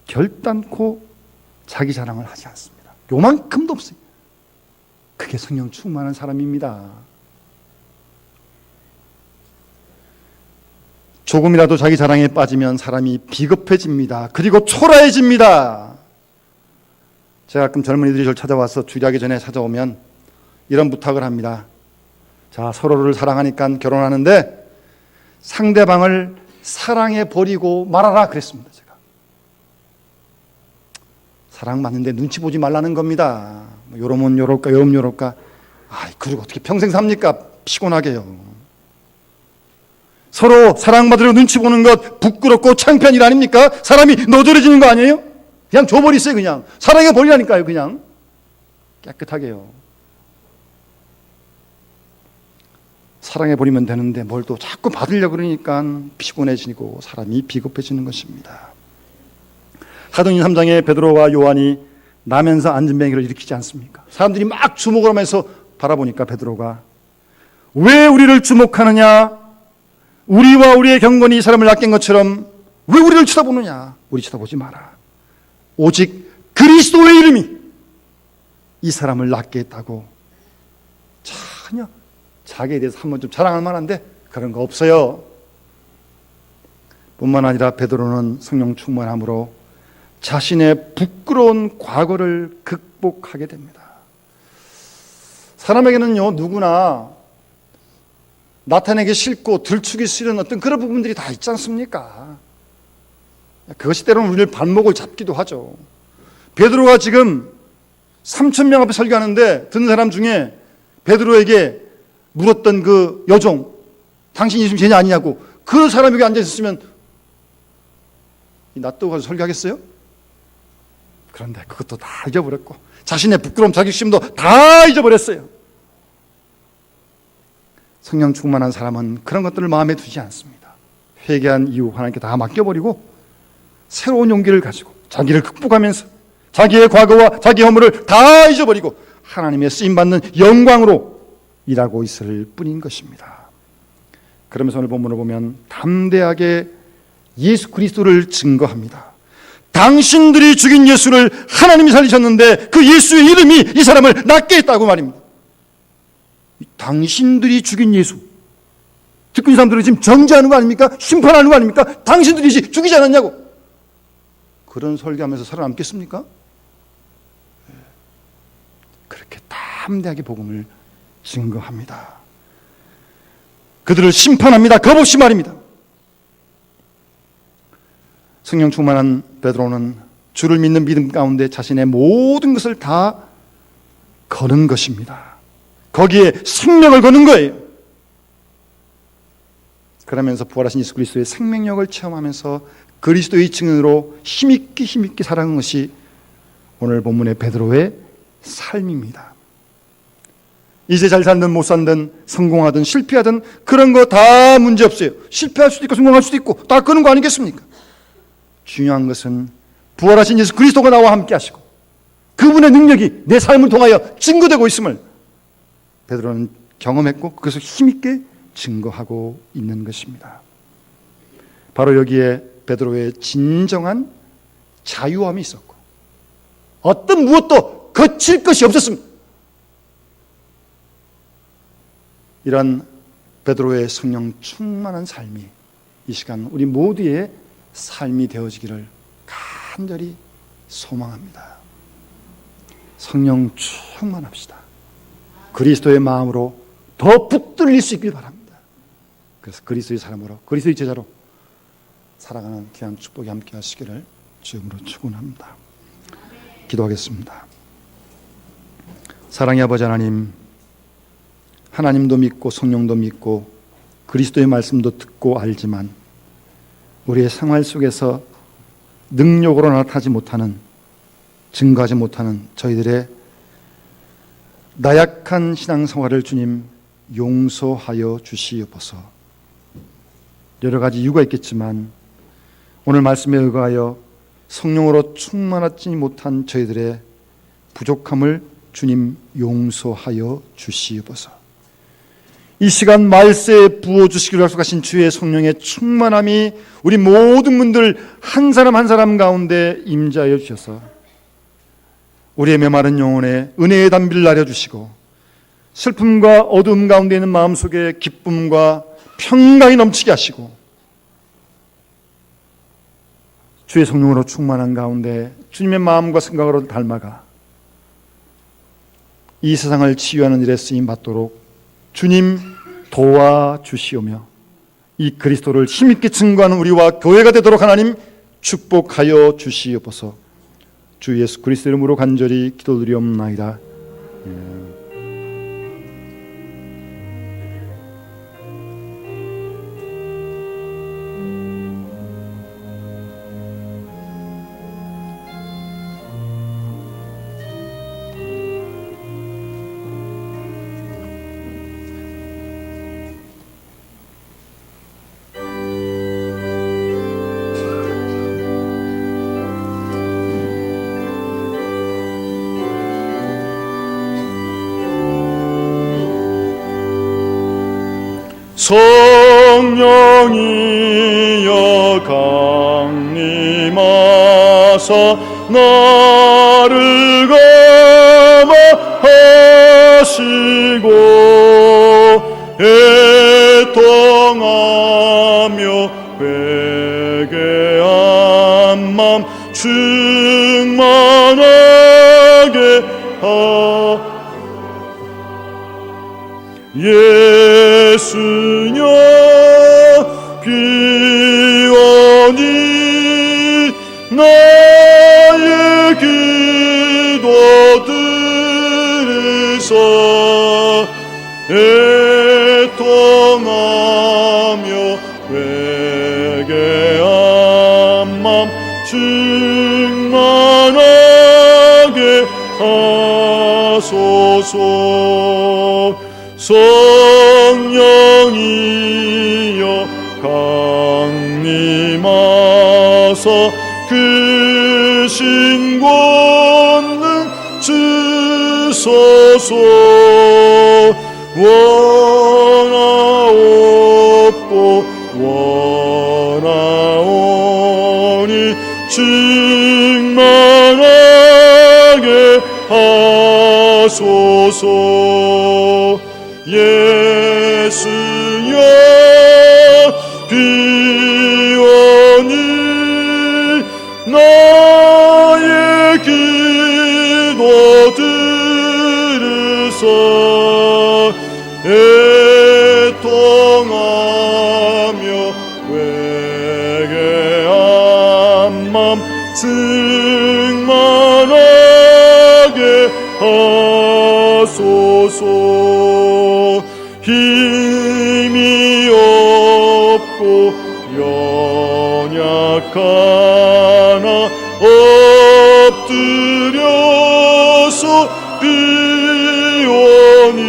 결단코 자기 자랑을 하지 않습니다. 요만큼도 없어요. 그게 성령 충만한 사람입니다. 조금이라도 자기 자랑에 빠지면 사람이 비겁해집니다. 그리고 초라해집니다. 제가 가끔 젊은이들이 저를 찾아와서 주일하기 전에 찾아오면 이런 부탁을 합니다. 자, 서로를 사랑하니까 결혼하는데 상대방을 사랑해 버리고 말아라 그랬습니다. 제가 사랑 맞는데 눈치 보지 말라는 겁니다. 요러면 요럴까 요러면 요럴까. 그리고 어떻게 평생 삽니까? 피곤하게요. 서로 사랑받으려고 눈치 보는 것 부끄럽고 창피한 일 아닙니까? 사람이 너저려지는 거 아니에요? 그냥 줘버리세요. 그냥 사랑해 버리라니까요. 그냥 깨끗하게요. 사랑해 버리면 되는데 뭘 또 자꾸 받으려고 그러니까 피곤해지고 사람이 비겁해지는 것입니다. 사도행전 3장에 베드로와 요한이 나면서 안전뱅이를 일으키지 않습니까? 사람들이 막 주목을 하면서 바라보니까 베드로가 왜 우리를 주목하느냐? 우리와 우리의 경건이 이 사람을 낚인 것처럼 왜 우리를 쳐다보느냐? 우리 쳐다보지 마라. 오직 그리스도의 이름이 이 사람을 낫게 했다고 전혀 자기에 대해서 한번 좀 자랑할 만한데 그런 거 없어요. 뿐만 아니라 베드로는 성령 충만함으로 자신의 부끄러운 과거를 극복하게 됩니다. 사람에게는요, 누구나 나타내기 싫고 들추기 싫은 어떤 그런 부분들이 다 있지 않습니까? 그것이 때로는 우리를 발목을 잡기도 하죠. 베드로가 지금 3,000명 앞에 설교하는데 듣는 사람 중에 베드로에게 물었던 그 여종, 당신 예수님 제자 아니냐고, 그 사람이 여기 앉아 있었으면 낯뜨고 가서 설교하겠어요? 그런데 그것도 다 잊어버렸고 자신의 부끄러움, 자격심도 다 잊어버렸어요. 성령 충만한 사람은 그런 것들을 마음에 두지 않습니다. 회개한 이후 하나님께 다 맡겨버리고 새로운 용기를 가지고 자기를 극복하면서 자기의 과거와 자기의 허물을 다 잊어버리고 하나님의 쓰임받는 영광으로 일하고 있을 뿐인 것입니다. 그러면서 오늘 본문을 보면 담대하게 예수 그리스도를 증거합니다. 당신들이 죽인 예수를 하나님이 살리셨는데 그 예수의 이름이 이 사람을 낫게 했다고 말입니다. 당신들이 죽인 예수, 듣고 있는 사람들은 지금 정죄하는 거 아닙니까? 심판하는 거 아닙니까? 당신들이 죽이지 않았냐고. 그런 설교하면서 살아남겠습니까? 그렇게 담대하게 복음을 증거합니다. 그들을 심판합니다. 겁없이 말입니다. 성령 충만한 베드로는 주를 믿는 믿음 가운데 자신의 모든 것을 다 거는 것입니다. 거기에 생명을 거는 거예요. 그러면서 부활하신 예수 그리스도의 생명력을 체험하면서 그리스도의 증인으로 힘있게 살아가는 것이 오늘 본문의 베드로의 삶입니다. 이제 잘 살든 못 살든 성공하든 실패하든 그런 거 다 문제없어요. 실패할 수도 있고 성공할 수도 있고 다 그런 거 아니겠습니까? 중요한 것은 부활하신 예수 그리스도가 나와 함께 하시고 그분의 능력이 내 삶을 통하여 증거되고 있음을 베드로는 경험했고 그것을 힘있게 증거하고 있는 것입니다. 바로 여기에 베드로의 진정한 자유함이 있었고 어떤 무엇도 거칠 것이 없었습니다. 이런 베드로의 성령 충만한 삶이 이 시간 우리 모두의 삶이 되어지기를 간절히 소망합니다. 성령 충만합시다. 그리스도의 마음으로 더 붙들릴 수 있길 바랍니다. 그래서 그리스도의 사람으로 그리스도의 제자로 살아가는 귀한 축복이 함께 하시기를 주님으로 축원합니다. 기도하겠습니다. 사랑의 아버지 하나님, 하나님도 믿고 성령도 믿고 그리스도의 말씀도 듣고 알지만 우리의 생활 속에서 능력으로 나타나지 못하는, 증거하지 못하는 저희들의 나약한 신앙생활을 주님 용서하여 주시옵소서. 여러 가지 이유가 있겠지만 오늘 말씀에 의거하여 성령으로 충만하지 못한 저희들의 부족함을 주님 용서하여 주시옵소서. 이 시간 말세에 부어주시기로 약속하신 주의 성령의 충만함이 우리 모든 분들 한 사람 한 사람 가운데 임재하여 주셔서 우리의 메마른 영혼에 은혜의 담비를 나려주시고 슬픔과 어두움 가운데 있는 마음속에 기쁨과 평강이 넘치게 하시고 주의 성령으로 충만한 가운데 주님의 마음과 생각으로 닮아가 이 세상을 치유하는 일에 쓰임 받도록 주님 도와주시오며 이 그리스도를 힘있게 증거하는 우리와 교회가 되도록 하나님 축복하여 주시옵소서. 주 예수 그리스도 이름으로 간절히 기도드리옵나이다. 성령이여 강림하사 나를 감화하시고 애통하며 회개한 맘 충만하게 예수여 귀원이 나의 기도 들으사 애통하며 회개한 맘 충만하게 하소서. 성령이여 강림하사 그 신권능 주소서. 원하옵고 원하오니 충만하게 하소서. 예수여 귀원이 나의 기도 들으사 애통하며 회개한 맘 충만하게 하소서. 힘이 없고 연약하나 엎드려서 비오니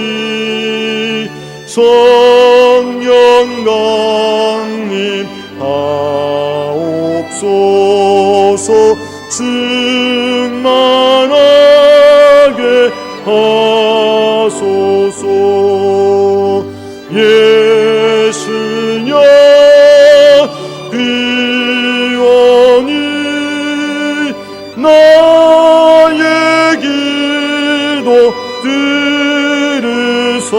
성령 강림하옵소서. 충만하게 하소서. 예수여 귀원이 나의 기도 들으사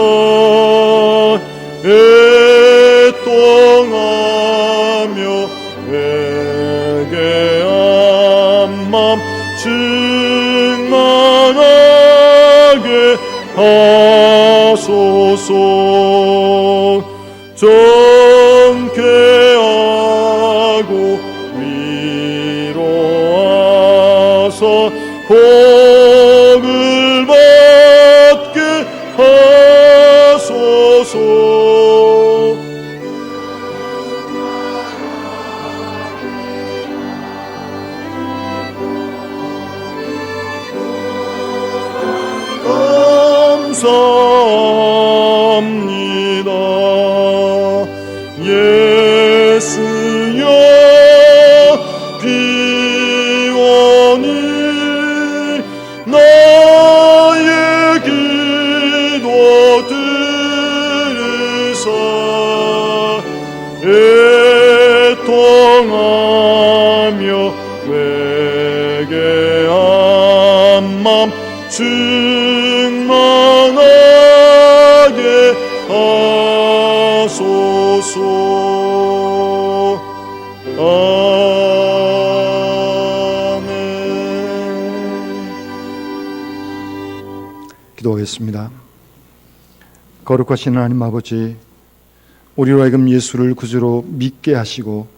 애통하며 회개한 맘 충만하게 하소서. 정케하고 위로하사 복을 받게 하소서. 감사합니다. 예수여 귀원이 나의 기도 들으사 애통하며 회개한 맘 충만하게 하소서. 기도하겠습니다. 거룩하신 하나님 아버지, 우리로 하여금 예수를 구주로 믿게 하시고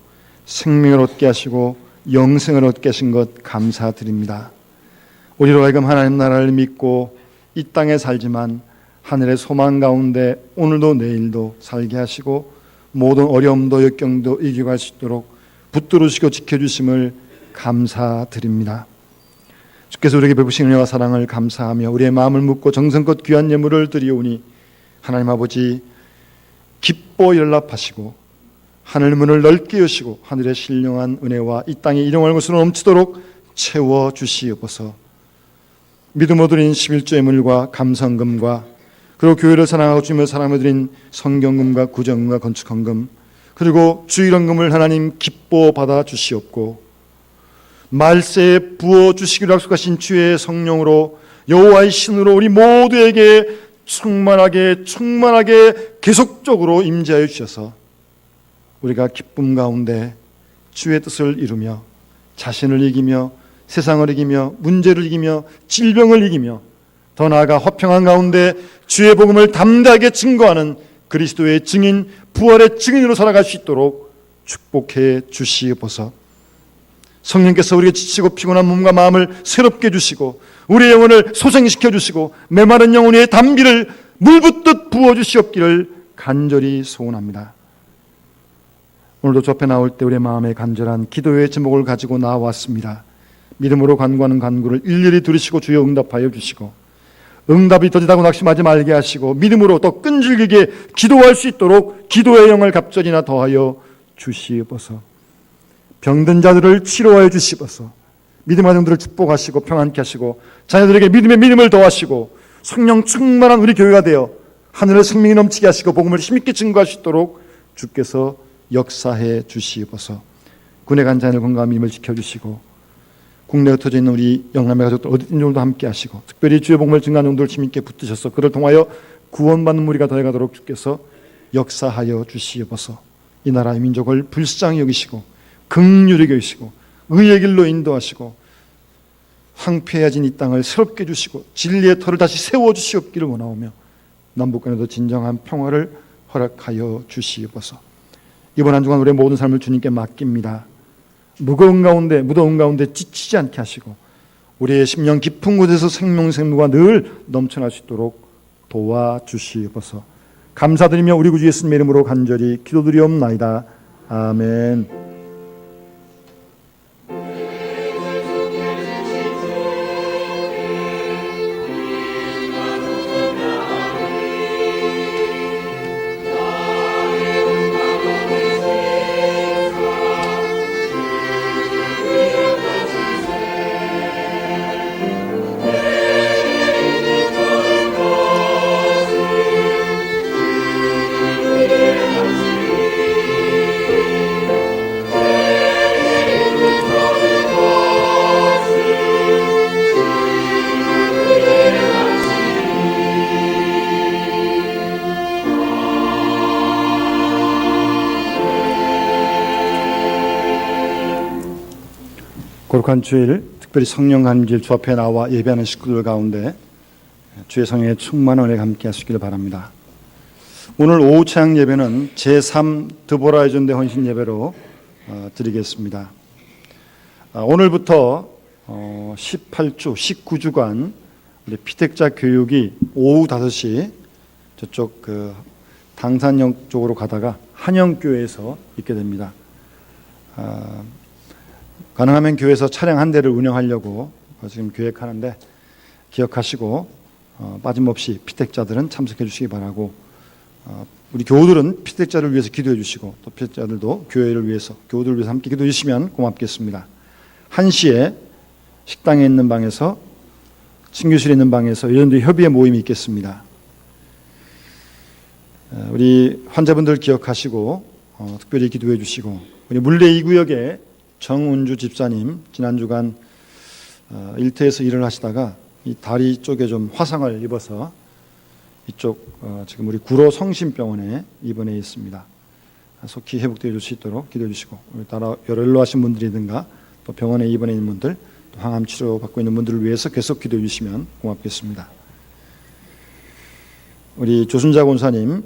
생명을 얻게 하시고 영생을 얻게 하신 것 감사드립니다. 우리로 하여금 하나님 나라를 믿고 이 땅에 살지만 하늘의 소망 가운데 오늘도 내일도 살게 하시고 모든 어려움도 역경도 이겨갈 수 있도록 붙들으시고 지켜주심을 감사드립니다. 주께서 우리에게 베푸신 은혜와 사랑을 감사하며 우리의 마음을 묻고 정성껏 귀한 예물을 드리오니 하나님 아버지 기뻐 연락하시고 하늘 문을 넓게 여시고 하늘의 신령한 은혜와 이 땅에 일용할 것으로 넘치도록 채워주시옵소서. 믿음 얻으린 11조 예물과 감성금과 그리고 교회를 사랑하고 주님을 사랑하며 드린 성경금과 구정금과 건축헌금, 그리고 주일헌금을 하나님 기뻐 받아 주시옵고 말세에 부어 주시기로 약속하신 주의 성령으로 여호와의 신으로 우리 모두에게 충만하게 계속적으로 임재하여 주셔서 우리가 기쁨 가운데 주의 뜻을 이루며 자신을 이기며 세상을 이기며 문제를 이기며 질병을 이기며 더 나아가 화평한 가운데 주의 복음을 담대하게 증거하는 그리스도의 증인, 부활의 증인으로 살아갈 수 있도록 축복해 주시옵소서. 성령께서 우리가 지치고 피곤한 몸과 마음을 새롭게 해주시고 우리의 영혼을 소생시켜 주시고 메마른 영혼 위에 담비를 물붓듯 부어주시옵기를 간절히 소원합니다. 오늘도 주 앞에 나올 때 우리의 마음에 간절한 기도의 제목을 가지고 나왔습니다. 믿음으로 간구하는 간구를 일일이 들으시고 주여 응답하여 주시고 응답이 더디다고 낙심하지 말게 하시고 믿음으로 더 끈질기게 기도할 수 있도록 기도의 영을 갑절이나 더하여 주시옵소서. 병든 자들을 치료하여 주시옵소서. 믿음의 자들을 축복하시고 평안케 하시고 자녀들에게 믿음을 더하시고 성령 충만한 우리 교회가 되어 하늘의 생명이 넘치게 하시고 복음을 힘있게 증거할 수 있도록 주께서 역사해 주시옵소서. 군에 간 자녀들 건강한 믿음을 지켜주시고 국내에 흩어져 있는 우리 영남의 가족들 어디든지도 함께 하시고 특별히 주의 복음을 증거하는 용도를 힘있게 붙드셔서 그를 통하여 구원받는 무리가 더해가도록 주께서 역사하여 주시옵소서. 이 나라의 민족을 불쌍히 여기시고 긍휼히 여기시고 의의 길로 인도하시고 황폐해진 이 땅을 새롭게 해주시고 진리의 터를 다시 세워주시옵기를 원하오며 남북간에도 진정한 평화를 허락하여 주시옵소서. 이번 한 주간 우리의 모든 삶을 주님께 맡깁니다. 무더운 가운데 지치지 않게 하시고 우리의 심령 깊은 곳에서 생명과 늘 넘쳐날 수 있도록 도와주시옵소서. 감사드리며 우리 구주 예수님의 이름으로 간절히 기도드리옵나이다. 아멘. 거룩한 주일, 특별히 성령 간질 주 앞에 나와 예배하는 식구들 가운데 주의 성령의 충만한 은혜가 함께 하시기를 바랍니다. 오늘 오후 찬양 예배는 제3 드보라의 전대 헌신 예배로 드리겠습니다. 오늘부터 18주, 19주간 우리 피택자 교육이 오후 5시 저쪽 당산역 쪽으로 가다가 한영교회에서 있게 됩니다. 가능하면 교회에서 차량 한 대를 운영하려고 지금 계획하는데 기억하시고 빠짐없이 피택자들은 참석해 주시기 바라고 우리 교우들은 피택자를 위해서 기도해 주시고 또 피택자들도 교회를 위해서 교우들을 위해서 함께 기도해 주시면 고맙겠습니다. 1시에 식당에 있는 방에서 친교실에 있는 방에서 이런들 협의의 모임이 있겠습니다. 우리 환자분들 기억하시고 특별히 기도해 주시고 우리 물레 2구역에 정운주 집사님 지난주간 일터에서 일을 하시다가 이 다리 쪽에 좀 화상을 입어서 이쪽 지금 우리 구로 성심병원에 입원해 있습니다. 속히 회복되어 줄 수 있도록 기도해 주시고 우리 따라 연로하신 분들이든가 또 병원에 입원해 있는 분들 또 항암 치료 받고 있는 분들을 위해서 계속 기도해 주시면 고맙겠습니다. 우리 조순자 권사님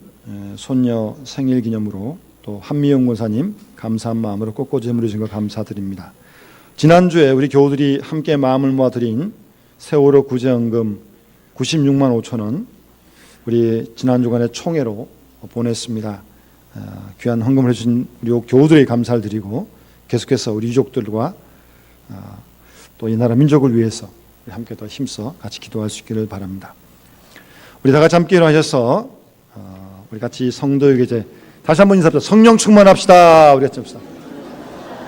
손녀 생일 기념으로 또 한미영 권사님 감사한 마음으로 꽃꽂이 제물을 주신 거 감사드립니다. 지난주에 우리 교우들이 함께 마음을 모아 드린 세월호 구제헌금 96만 5천 원 우리 지난주간에 총회로 보냈습니다. 귀한 헌금을 해주신 우리 교우들에게 감사를 드리고 계속해서 우리 유족들과 또 이 나라 민족을 위해서 함께 더 힘써 같이 기도할 수 있기를 바랍니다. 우리 다 같이 함께 일어나셔서 우리 같이 성도에게 이제 다시 한번 인사드립니다. 성령 충만합시다. 우리 같이 합시다.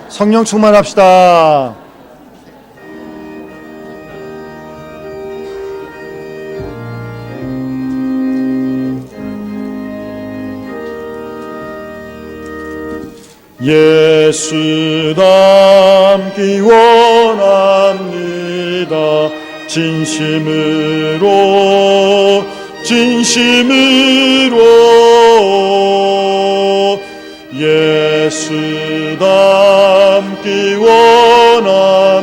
성령 충만합시다. 예수 닮기 원합니다. 진심으로 예수 닮기 원합니다.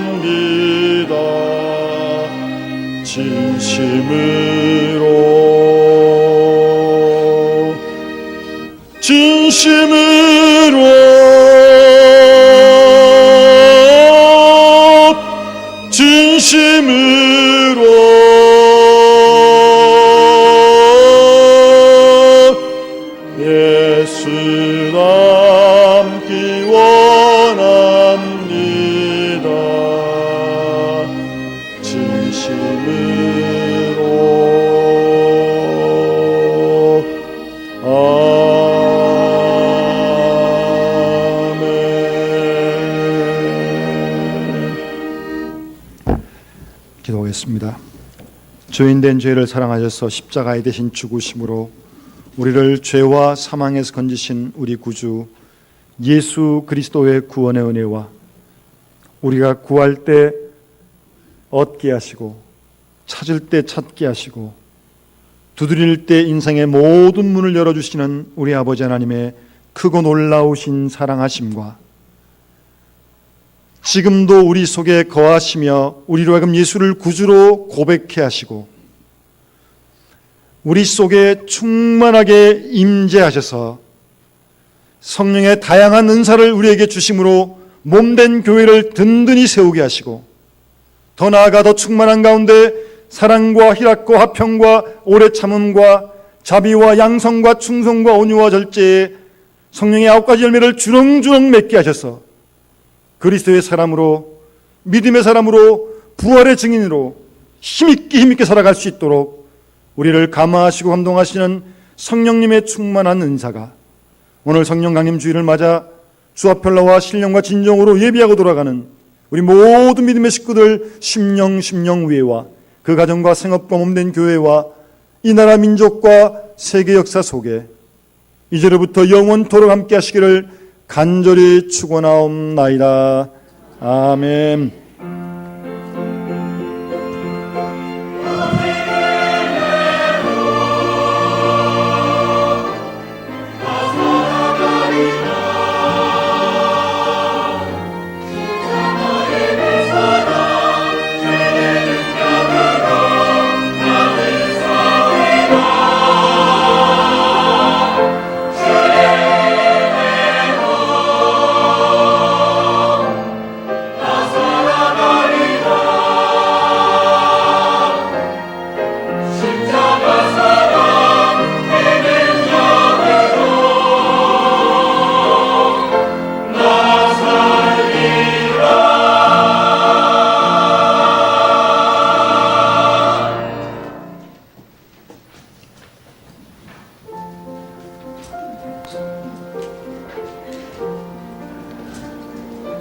예수 닮기 원합니다. 진심으로 아멘. 기도하겠습니다. 죄인된 죄를 사랑하셔서 십자가에 대신 죽으심으로 우리를 죄와 사망에서 건지신 우리 구주 예수 그리스도의 구원의 은혜와 우리가 구할 때 얻게 하시고 찾을 때 찾게 하시고 두드릴 때 인생의 모든 문을 열어주시는 우리 아버지 하나님의 크고 놀라우신 사랑하심과 지금도 우리 속에 거하시며 우리로 하여금 예수를 구주로 고백해 하시고 우리 속에 충만하게 임재하셔서 성령의 다양한 은사를 우리에게 주심으로 몸된 교회를 든든히 세우게 하시고 더 나아가 더 충만한 가운데 사랑과 희락과 화평과 오래 참음과 자비와 양성과 충성과 온유와 절제에 성령의 9가지 열매를 주렁주렁 맺게 하셔서 그리스도의 사람으로 믿음의 사람으로 부활의 증인으로 힘있게 살아갈 수 있도록 우리를 감화하시고 감동하시는 성령님의 충만한 은사가 오늘 성령 강림 주일을 맞아 주 앞에 나와 신령과 진정으로 예비하고 돌아가는 우리 모든 믿음의 식구들 심령 위에와 그 가정과 생업과 몸된 교회와 이 나라 민족과 세계 역사 속에 이제로부터 영원토록 함께 하시기를 간절히 축원하옵나이다. 아멘.